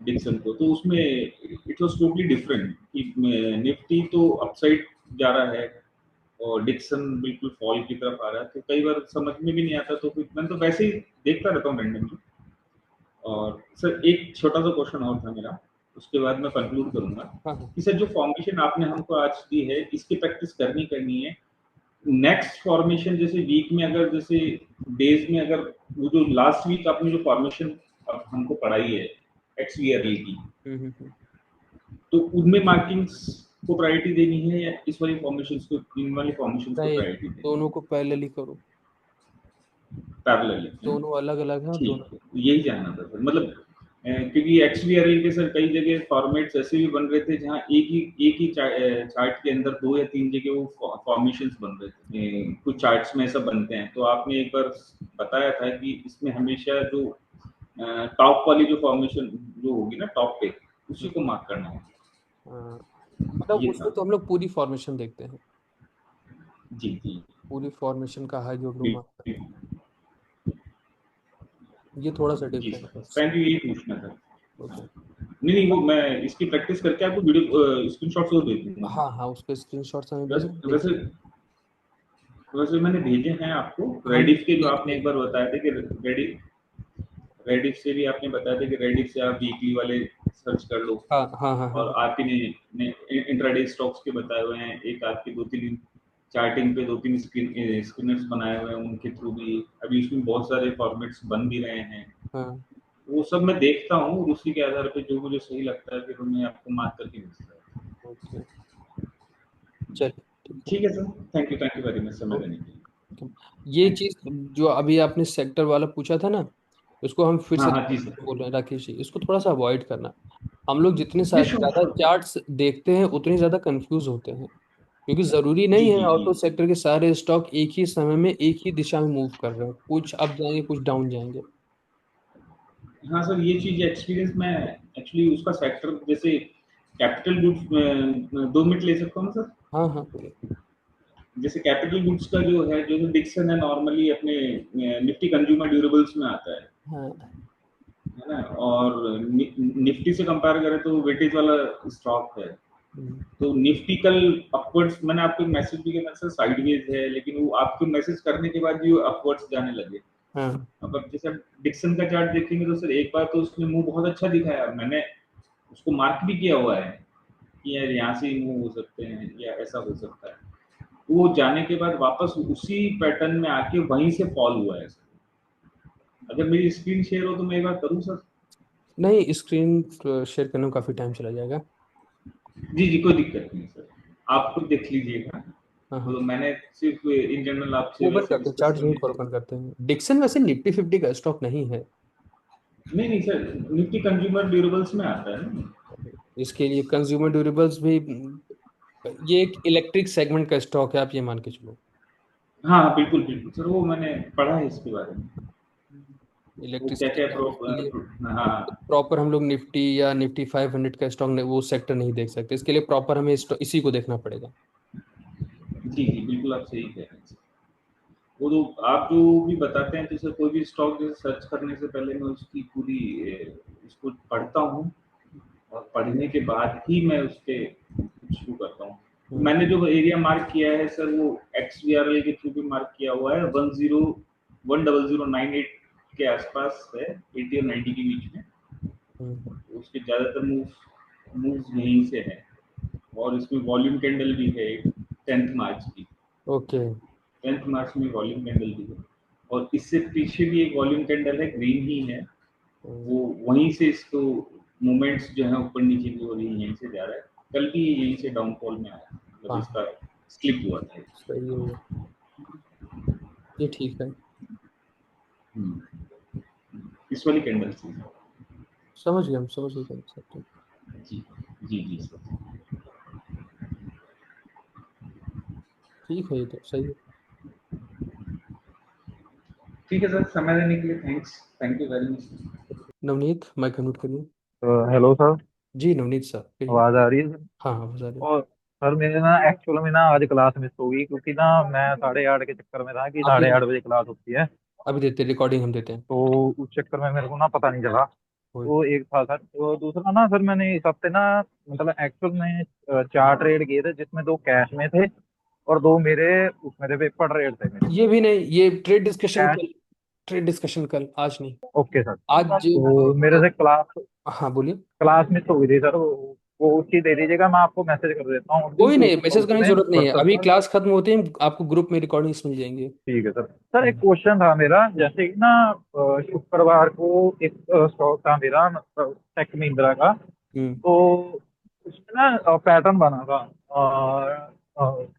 डिक्सन को, तो उसमें इट वाज टोटली डिफरेंट कि निफ्टी तो अपसाइड जा रहा है और डिक्सन बिल्कुल फॉल की तरफ आ रहा है, तो कई बार समझ में भी नहीं आता, तो फिर मैं तो वैसे ही देखता रहता हूँ रैंडमली। और सर एक छोटा सा क्वेश्चन और था मेरा, उसके बाद मैं कंक्लूड करूंगा हाँ हाँ। कि सर जो फॉर्मेशन आपने हमको आज दी है इसकी प्रैक्टिस करनी करनी है। नेक्स्ट फॉर्मेशन जैसे वीक में, अगर जैसे डेज में, अगर वो जो लास्ट वीक आपने जो फॉर्मेशन अब हमको पढ़ाई है XVRL की, हम्म। तो उनमें मार्किंग्स को प्रायोरिटी देनी है या इस वाली फॉर्मेशंस को, इन वाली फॉर्मेशंस को नहीं, प्रायोरिटी देनी दोनों को पैरेलली करो। है पैरेलली, है ना? दोनों अलग अलग है और दोनों। ठीक है, यही जानना था सर, मतलब क्योंकि XVRL के सर कई जगह फॉर्मेट्स ऐसे भी बन रहे थे जहाँ एक ही चार्ट के अंदर दो या तीन जगह वो फॉर्मेशंस बन रहे थे। कुछ चार्ट्स में ऐसा बनते हैं, तो आपने एक बार बताया था कि इसमें हमेशा जो टॉप वाली जो फॉर्मेशन जो होगी ना टॉप पे, उसी को मार्क करना है। हाँ, मतलब ये उसमें था। तो हम लोग पूरी फॉर्मेशन देखते हैं। जी जी। पूरी फॉर्मेशन का हाई और लो मार्क बिल्कुल। करते हैं। ये थोड़ा सा जी डिफरेंट सर, है इससे। थैंक यू, यही पूछना था। ओके। नहीं नहीं, वो मैं इसकी प्रैक्टिस करके आपको वीडियो स्क्रीनशॉट्स वो भेज दूंगा। हाँ हाँ, उस पर स्क्रीनशॉट्स हमें भेजना, वैसे वैसे देखिए। वैसे मैंने भेजे हैं आपको हम रेडिफ के, जो देख आपने एक लेंगे। बार बताया था कि रेडिफ से भी आपने बताया था कि रेडिफ से आप वीकली वाले सर्च कर लो। हाँ हाँ हाँ हाँ और आप ही ने इंट्राडे स्टॉक्स के बताए हुए हैं, एक आपके दो तीन चार्टिंग पे दो तीन स्क्रीनर्स बनाए हुए हैं, उनके थ्रू भी अभी उसमें बहुत सारे फॉर्मेट्स बन भी रहे हैं। हाँ। वो सब मैं देखता हूँ और उसी के आधार पे जो मुझे सही लगता है फिर मैं आपको मार्क करके भेजता हूँ। ओके, चलिए, ठीक है। ठीक है sir, thank you very much समय देने के लिए। ओके। ये थैंक चीज यू। जो अभी आपने सेक्टर वाला पूछा था ना, इसको हम फिर हाँ से हाँ जी सर। बोल रहे हैं राकेश जी, इसको थोड़ा सा अवॉइड करना। हम लोग जितने ये श्योर ज्यादा श्योर। चार्ट्स देखते हैं उतने ज्यादा कंफ्यूज होते हैं, क्योंकि जरूरी जी नहीं है जी जी। ऑटो सेक्टर के सारे स्टॉक एक ही समय में एक ही दिशा में मूव कर रहे हैं, कुछ अप जाएंगे कुछ डाउन जाएंगे। हाँ सर, ये चीज एक्सपीरियंस मैं एक्चुअली उसका सेक्टर जैसे कैपिटल गुड्स 2 मिनट ले सकता हूँ ना सर? हाँ हाँ जैसे कैपिटल गुड्स का जो डिक्सन है नॉर्मली अपने निफ्टी कंज्यूमर ड्यूरेबल्स में आता हाँ। है ना? और निफ्टी से कंपेयर करें तो वेटेज वाला स्टॉक है। हम्म, तो निफ्टी कल अपवर्ड्स, मैंने आपको एक मैसेज भी किया सर, साइडवेज है, लेकिन वो आपको मैसेज करने के बाद भी वो अपवर्ड्स जाने लगे। हाँ अब जैसे आप डिक्सन का चार्ट देखेंगे तो सर एक बार तो उसने मुंह बहुत अच्छा दिखाया, मैंने उसको मार्क भी किया हुआ है कि यार यहाँ से ही मूव हो सकते हैं या ऐसा हो सकता है। वो जाने के बाद वापस उसी पैटर्न में आके वहीं से फॉल हुआ है सर। अगर मेरी स्क्रीन शेयर हो तो मैं एक बार करूँ सर? नहीं, स्क्रीन शेयर करने में काफी टाइम चला जाएगा। जी जी, कोई दिक्कत नहीं सर, आप खुद देख लीजिएगा। हाँ हाँ, तो मैंने सिर्फ इन जनरल आपसे ओपन वैसे करते हैं, डिस्कस चार्ट जरूर करने पर के ओपन लिए। करते हैं। डिक्सन वैसे निफ्टी 50 का स्टॉक नहीं है। नहीं नहीं सर, निफ्टी कंज्यूमर ड्यूरेबल्स में आता है ना। इसके लिए कंज्यूमर ड्यूरेबल्स भी, ये एक इलेक्ट्रिक सेगमेंट का स्टॉक है, आप ये मान के चलो। हाँ बिल्कुल बिल्कुल सर, वो मैंने पढ़ा है इसके बारे में। वो क्या इलेक्ट्रिसिटी क्या का है, प्रो इसके लिए हाँ। प्रॉपर हम लोग निफ्टी या निफ्टी 500 का स्टॉक वो सेक्टर नहीं देख सकते, इसके लिए प्रॉपर हमें इसी को देखना पड़ेगा। जी जी बिल्कुल, आप सही कह रहे हैं सर। वो तो आप जो भी बताते हैं तो सर कोई भी स्टॉक जैसे सर्च करने से पहले मैं उसकी पूरी उसको पढ़ता हूँ, और पढ़ने के बाद ही मैं उस पे कुछ शुरू करता हूँ। तो हम्म मैंने जो एरिया मार्क किया है सर वो XVRL के थ्रू भी मार्क किया हुआ है, 10098 के आसपास है, 80 और 90 के बीच में। हम्म। उसके ज्यादातर मूव्स यहीं से है। और इसमें वॉल्यूम कैंडल भी है 10th मार्च की। ओके। 10th मार्च में वॉल्यूम कैंडल भी है, और इससे पीछे भी एक वॉल्यूम कैंडल है, ग्रीन ही है। हम्म, वो वहीं से इसको मूवमेंट्स जो है ऊपर नीचे की हो रही है, यहीं से जा रहा है। कल भी यहीं से डाउनफॉल में आया, मतलब हाँ, इसका स्लिप हुआ था। सही है ये ठीक है। हम्म, इस वाली कैंडल से। समझ गए, हम समझ गए concept। जी जी जी सर। ठीक है, ये तो सही है। ठीक है सर, समय देने के लिए thanks, thank you very much. Navneet, mic unmute करिए। Hello sir. जी नवनीत सर कहिए। आवाज आ रही है सर? हाँ हाँ, बता रहे। और सर मेरे ना एक्चुअल में ना आज क्लास मिस हो गई, क्योंकि ना मैं 8:30 के चक्कर में था कि अभी 8:30 बजे क्लास होती है। अभी देते हैं, रिकॉर्डिंग हम देते हैं। तो उस चक्कर में मेरे को ना पता नहीं चला। कोई। तो एक था सर, तो दूसरा ना सर, मैंने इस हफ्ते ना मतलब एक्चुअल में 4 ट्रेड किए थे, जिसमें 2 कैश में थे और 2 मेरे उसमें थे, पेपर ट्रेड थे मेरे। ये भी नहीं, ये ट्रेड डिस्कशन कैश। कल। ट्रेड डिस्कशन कल, आज नहीं। Okay sir. आज तो मेरे से क्लास हाँ बोलिए। क्लास मिस हो गई थी सर। वो उसकी दे दीजिएगा, मैं आपको मैसेज कर देता हूँ उस दिन कोई तो नहीं, मैसेज करने की उसमें जरूरत नहीं है, व्हाट्सएप अभी पर। क्लास खत्म होते ही आपको ग्रुप में रिकॉर्डिंग्स मिल जाएंगे। ठीक है सर। सर एक हम्म। क्वेश्चन था मेरा, जैसे कि ना शुक्रवार को एक स्टॉक था मेरा, टेक महिंद्रा का। हम्म। तो उसमें ना पैटर्न बना था,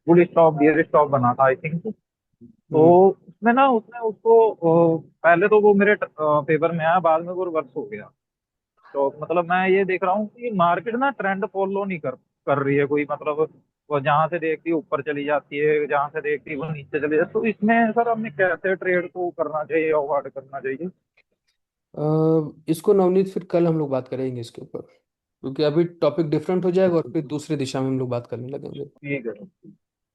बुल स्टॉक बियर स्टॉक बना था आई थिंक। तो हम्म। उसमें ना उसने उसको पहले तो वो मेरे फेवर में आया, बाद में वो रिवर्स हो गया। तो मतलब मैं ये देख रहा हूँ कि मार्केट ना ट्रेंड फॉलो नहीं कर कर रही है कोई, मतलब वो जहां से देखती है ऊपर चली जाती है, जहां से देखती है वो नीचे चली जाती है। तो इसमें सर हमें कैसे ट्रेड को करना चाहिए, अवॉइड करना चाहिए? इसको नवनीत फिर कल हम लोग बात करेंगे इसके ऊपर, क्योंकि अभी टॉपिक डिफरेंट हो जाएगा और फिर दूसरी दिशा में हम लोग बात करने लगेंगे। ठीक है सर। है ना?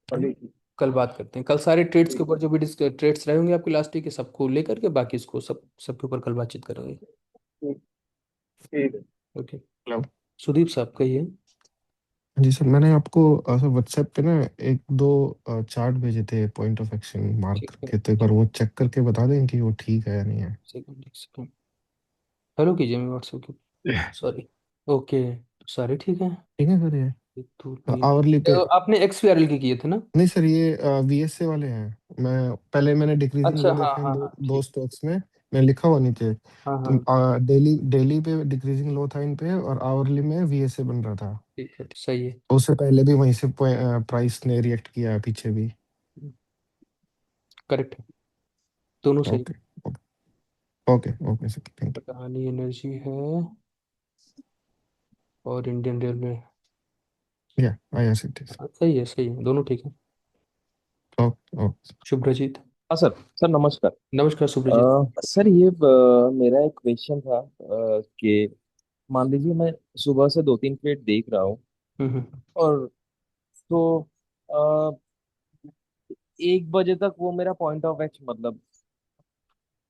चलिए ठीक। कल बात करते हैं, कल सारे ट्रेड्स के ठीक ऊपर जो भी ट्रेड्स रहे होंगे आपके लास्ट के सबको लेकर के, बाकी इसको सबके ऊपर कल बातचीत करेंगे। ठीक। ठीक है। ओके। हेलो। सुदीप साहब कहिए। जी सर, मैंने आपको व्हाट्सएप पे ना एक दो चार्ट भेजे थे पॉइंट ऑफ एक्शन मार्क ठीक है। करके, तो एक बार वो चेक करके बता दें कि वो ठीक है या नहीं है। सेकंड एक सेकंड, हेलो कीजिए मैं व्हाट्सएप के। सॉरी। ओके, सारे ठीक है। ठीक है सर, ये एक दो तीन। आवरली पे। आपने XVRL के किए थे ना? नहीं सर, ये VSA वाले हैं। मैंने डिक्रीजिंग अच्छा लो हाँ देखे हैं हाँ दो हाँ दो ठीक। स्टॉक्स में। मैं लिखा हुआ नीचे। हाँ तो हाँ डेली डेली पे डिक्रीजिंग लो था इन पे, और आवरली में VSA बन रहा था। ठीक है, सही है। तो उससे पहले भी वहीं से प्राइस ने रिएक्ट किया है पीछे भी। करेक्ट है, दोनों सही। Okay. Okay okay sir, thank Adani energy है और इंडियन रेलवे। यू। या आई सी टी। हाँ, सही है सही है, दोनों ठीक है। Okay okay. शुभ्रजीत। हाँ सर। सर नमस्कार। नमस्कार शुभ्रजीत। सर ये मेरा एक क्वेश्चन था कि मान लीजिए मैं सुबह से 2-3 प्लेट देख रहा हूँ, हम्म। और तो 1 बजे तक वो मेरा पॉइंट ऑफ एक्शन, मतलब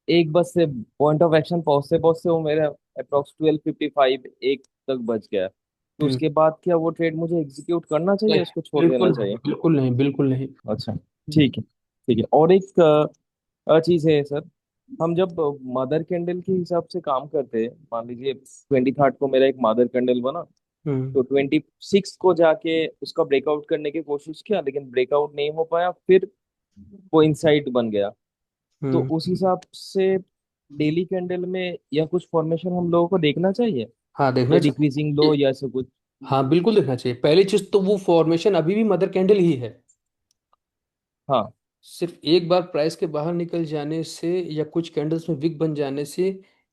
1 बज से पॉइंट ऑफ एक्शन पहुंचते पहुंचते वो मेरा अप्रोक्स 12:55 1 तक बच गया। तो हम्म। उसके बाद क्या वो ट्रेड मुझे एग्जीक्यूट करना चाहिए नहीं, या उसको छोड़ देना बिल्कुल नहीं चाहिए? बिल्कुल नहीं बिल्कुल नहीं। अच्छा, ठीक है। ठीक है। और एक चीज है सर, हम जब मदर कैंडल के हिसाब से काम करते हैं, मान लीजिए 23rd को मेरा एक मदर कैंडल बना, हम्म। तो 26 को जाके उसका ब्रेकआउट करने की कोशिश किया, लेकिन ब्रेकआउट नहीं हो पाया, फिर वो इनसाइड बन गया। तो हम्म। उस हिसाब से डेली कैंडल में या कुछ फॉर्मेशन हम लोगों को देखना चाहिए, हाँ देखना या डिक्रीजिंग लो चाहिए। या ऐसा कुछ? हाँ बिल्कुल देखना चाहिए, पहली चीज तो वो फॉर्मेशन अभी भी मदर कैंडल ही है। हाँ। सिर्फ एक बार प्राइस के बाहर निकल जाने से या कुछ कैंडल्स में विक बन जाने से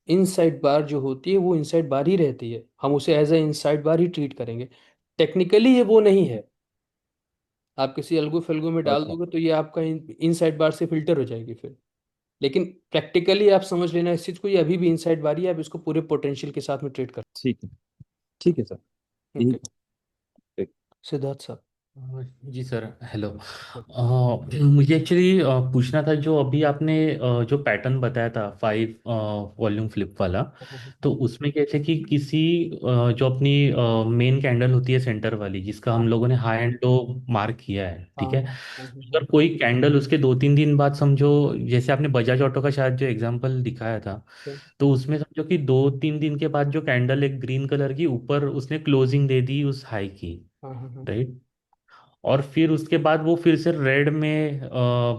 इनसाइड बार जो होती है वो इनसाइड बार ही रहती है, हम उसे एज ए इनसाइड बार ही ट्रीट करेंगे। टेक्निकली ये वो नहीं है, आप किसी अलगू फलगू में डाल अच्छा, दोगे तो ये आपका इनसाइड बार से फिल्टर हो जाएगी फिर। लेकिन प्रैक्टिकली आप समझ लेना इस चीज को, ये अभी भी इनसाइड बार ही है, आप इसको पूरे पोटेंशियल के साथ में ट्रीट कर। ठीक है। ठीक है सर। यही ओके। था। ठीक। सिद्धार्थ साहब। जी सर, हेलो। मुझे एक्चुअली पूछना था, जो अभी आपने जो पैटर्न बताया था 5 वॉल्यूम फ्लिप वाला, तो उसमें कैसे कि किसी जो अपनी मेन कैंडल होती है सेंटर वाली, जिसका हम लोगों ने हाई एंड लो मार्क किया है, हाँ ठीक है। हाँ अगर कोई कैंडल उसके 2-3 दिन बाद समझो, जैसे आपने बजाज ऑटो का शायद जो एग्जांपल दिखाया था, तो उसमें समझो कि 2-3 दिन के बाद जो कैंडल एक ग्रीन कलर की ऊपर उसने क्लोजिंग दे दी उस हाई की, हाँ हाँ हाँ राइट। और फिर उसके बाद वो फिर से रेड में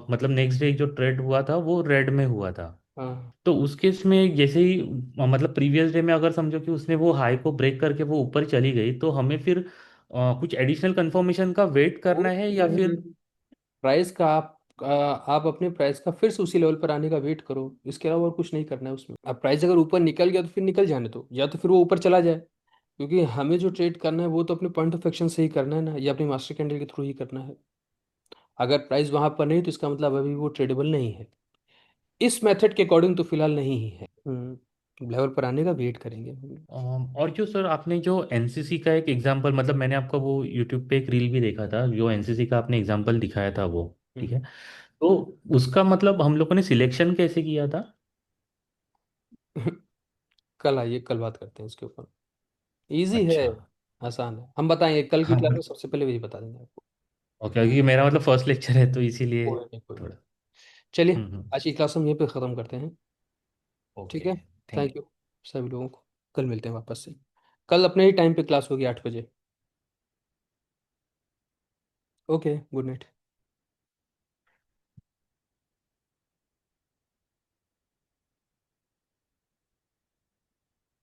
मतलब नेक्स्ट डे जो ट्रेड हुआ था वो रेड में हुआ था। हाँ। तो उस केस में जैसे ही मतलब प्रीवियस डे में अगर समझो कि उसने वो हाई को ब्रेक करके वो ऊपर चली गई, तो हमें फिर कुछ एडिशनल कंफर्मेशन का वेट वो करना है या फिर? प्राइस का आप अपने प्राइस का फिर से उसी लेवल पर आने का वेट करो, इसके अलावा और कुछ नहीं करना है उसमें। अब प्राइस अगर ऊपर निकल गया तो फिर निकल जाने दो, या तो फिर वो ऊपर चला जाए, क्योंकि हमें जो ट्रेड करना है वो तो अपने पॉइंट ऑफ एक्शन से ही करना है ना, या अपनी मास्टर कैंडल के थ्रू ही करना है। अगर प्राइस वहां पर नहीं तो इसका मतलब अभी वो ट्रेडेबल नहीं है, इस मेथड के अकॉर्डिंग तो फिलहाल नहीं ही है। लेवल पर आने का वेट करेंगे। और जो सर आपने जो एनसीसी का एक एग्जांपल, मतलब मैंने आपका वो यूट्यूब पे एक रील भी देखा था, जो एनसीसी का आपने एग्जांपल दिखाया था वो, ठीक है, हम्म। तो उसका मतलब हम लोगों ने सिलेक्शन कैसे किया था? कल आइए, कल बात करते हैं उसके ऊपर। इजी है, अच्छा। आसान है, हम बताएंगे कल की हाँ क्लास में, सबसे पहले वही बता देंगे आपको। ओके, क्योंकि मेरा मतलब फर्स्ट लेक्चर है तो इसीलिए कोई नहीं, कोई नहीं। थोड़ा। चलिए, हम्म। आज की क्लास हम यहीं पे ख़त्म करते हैं। ठीक ओके। है। थैंक थैंक यू सभी लोगों को। कल मिलते हैं वापस से। कल अपने ही टाइम पे क्लास होगी, 8 बजे। Okay, good night.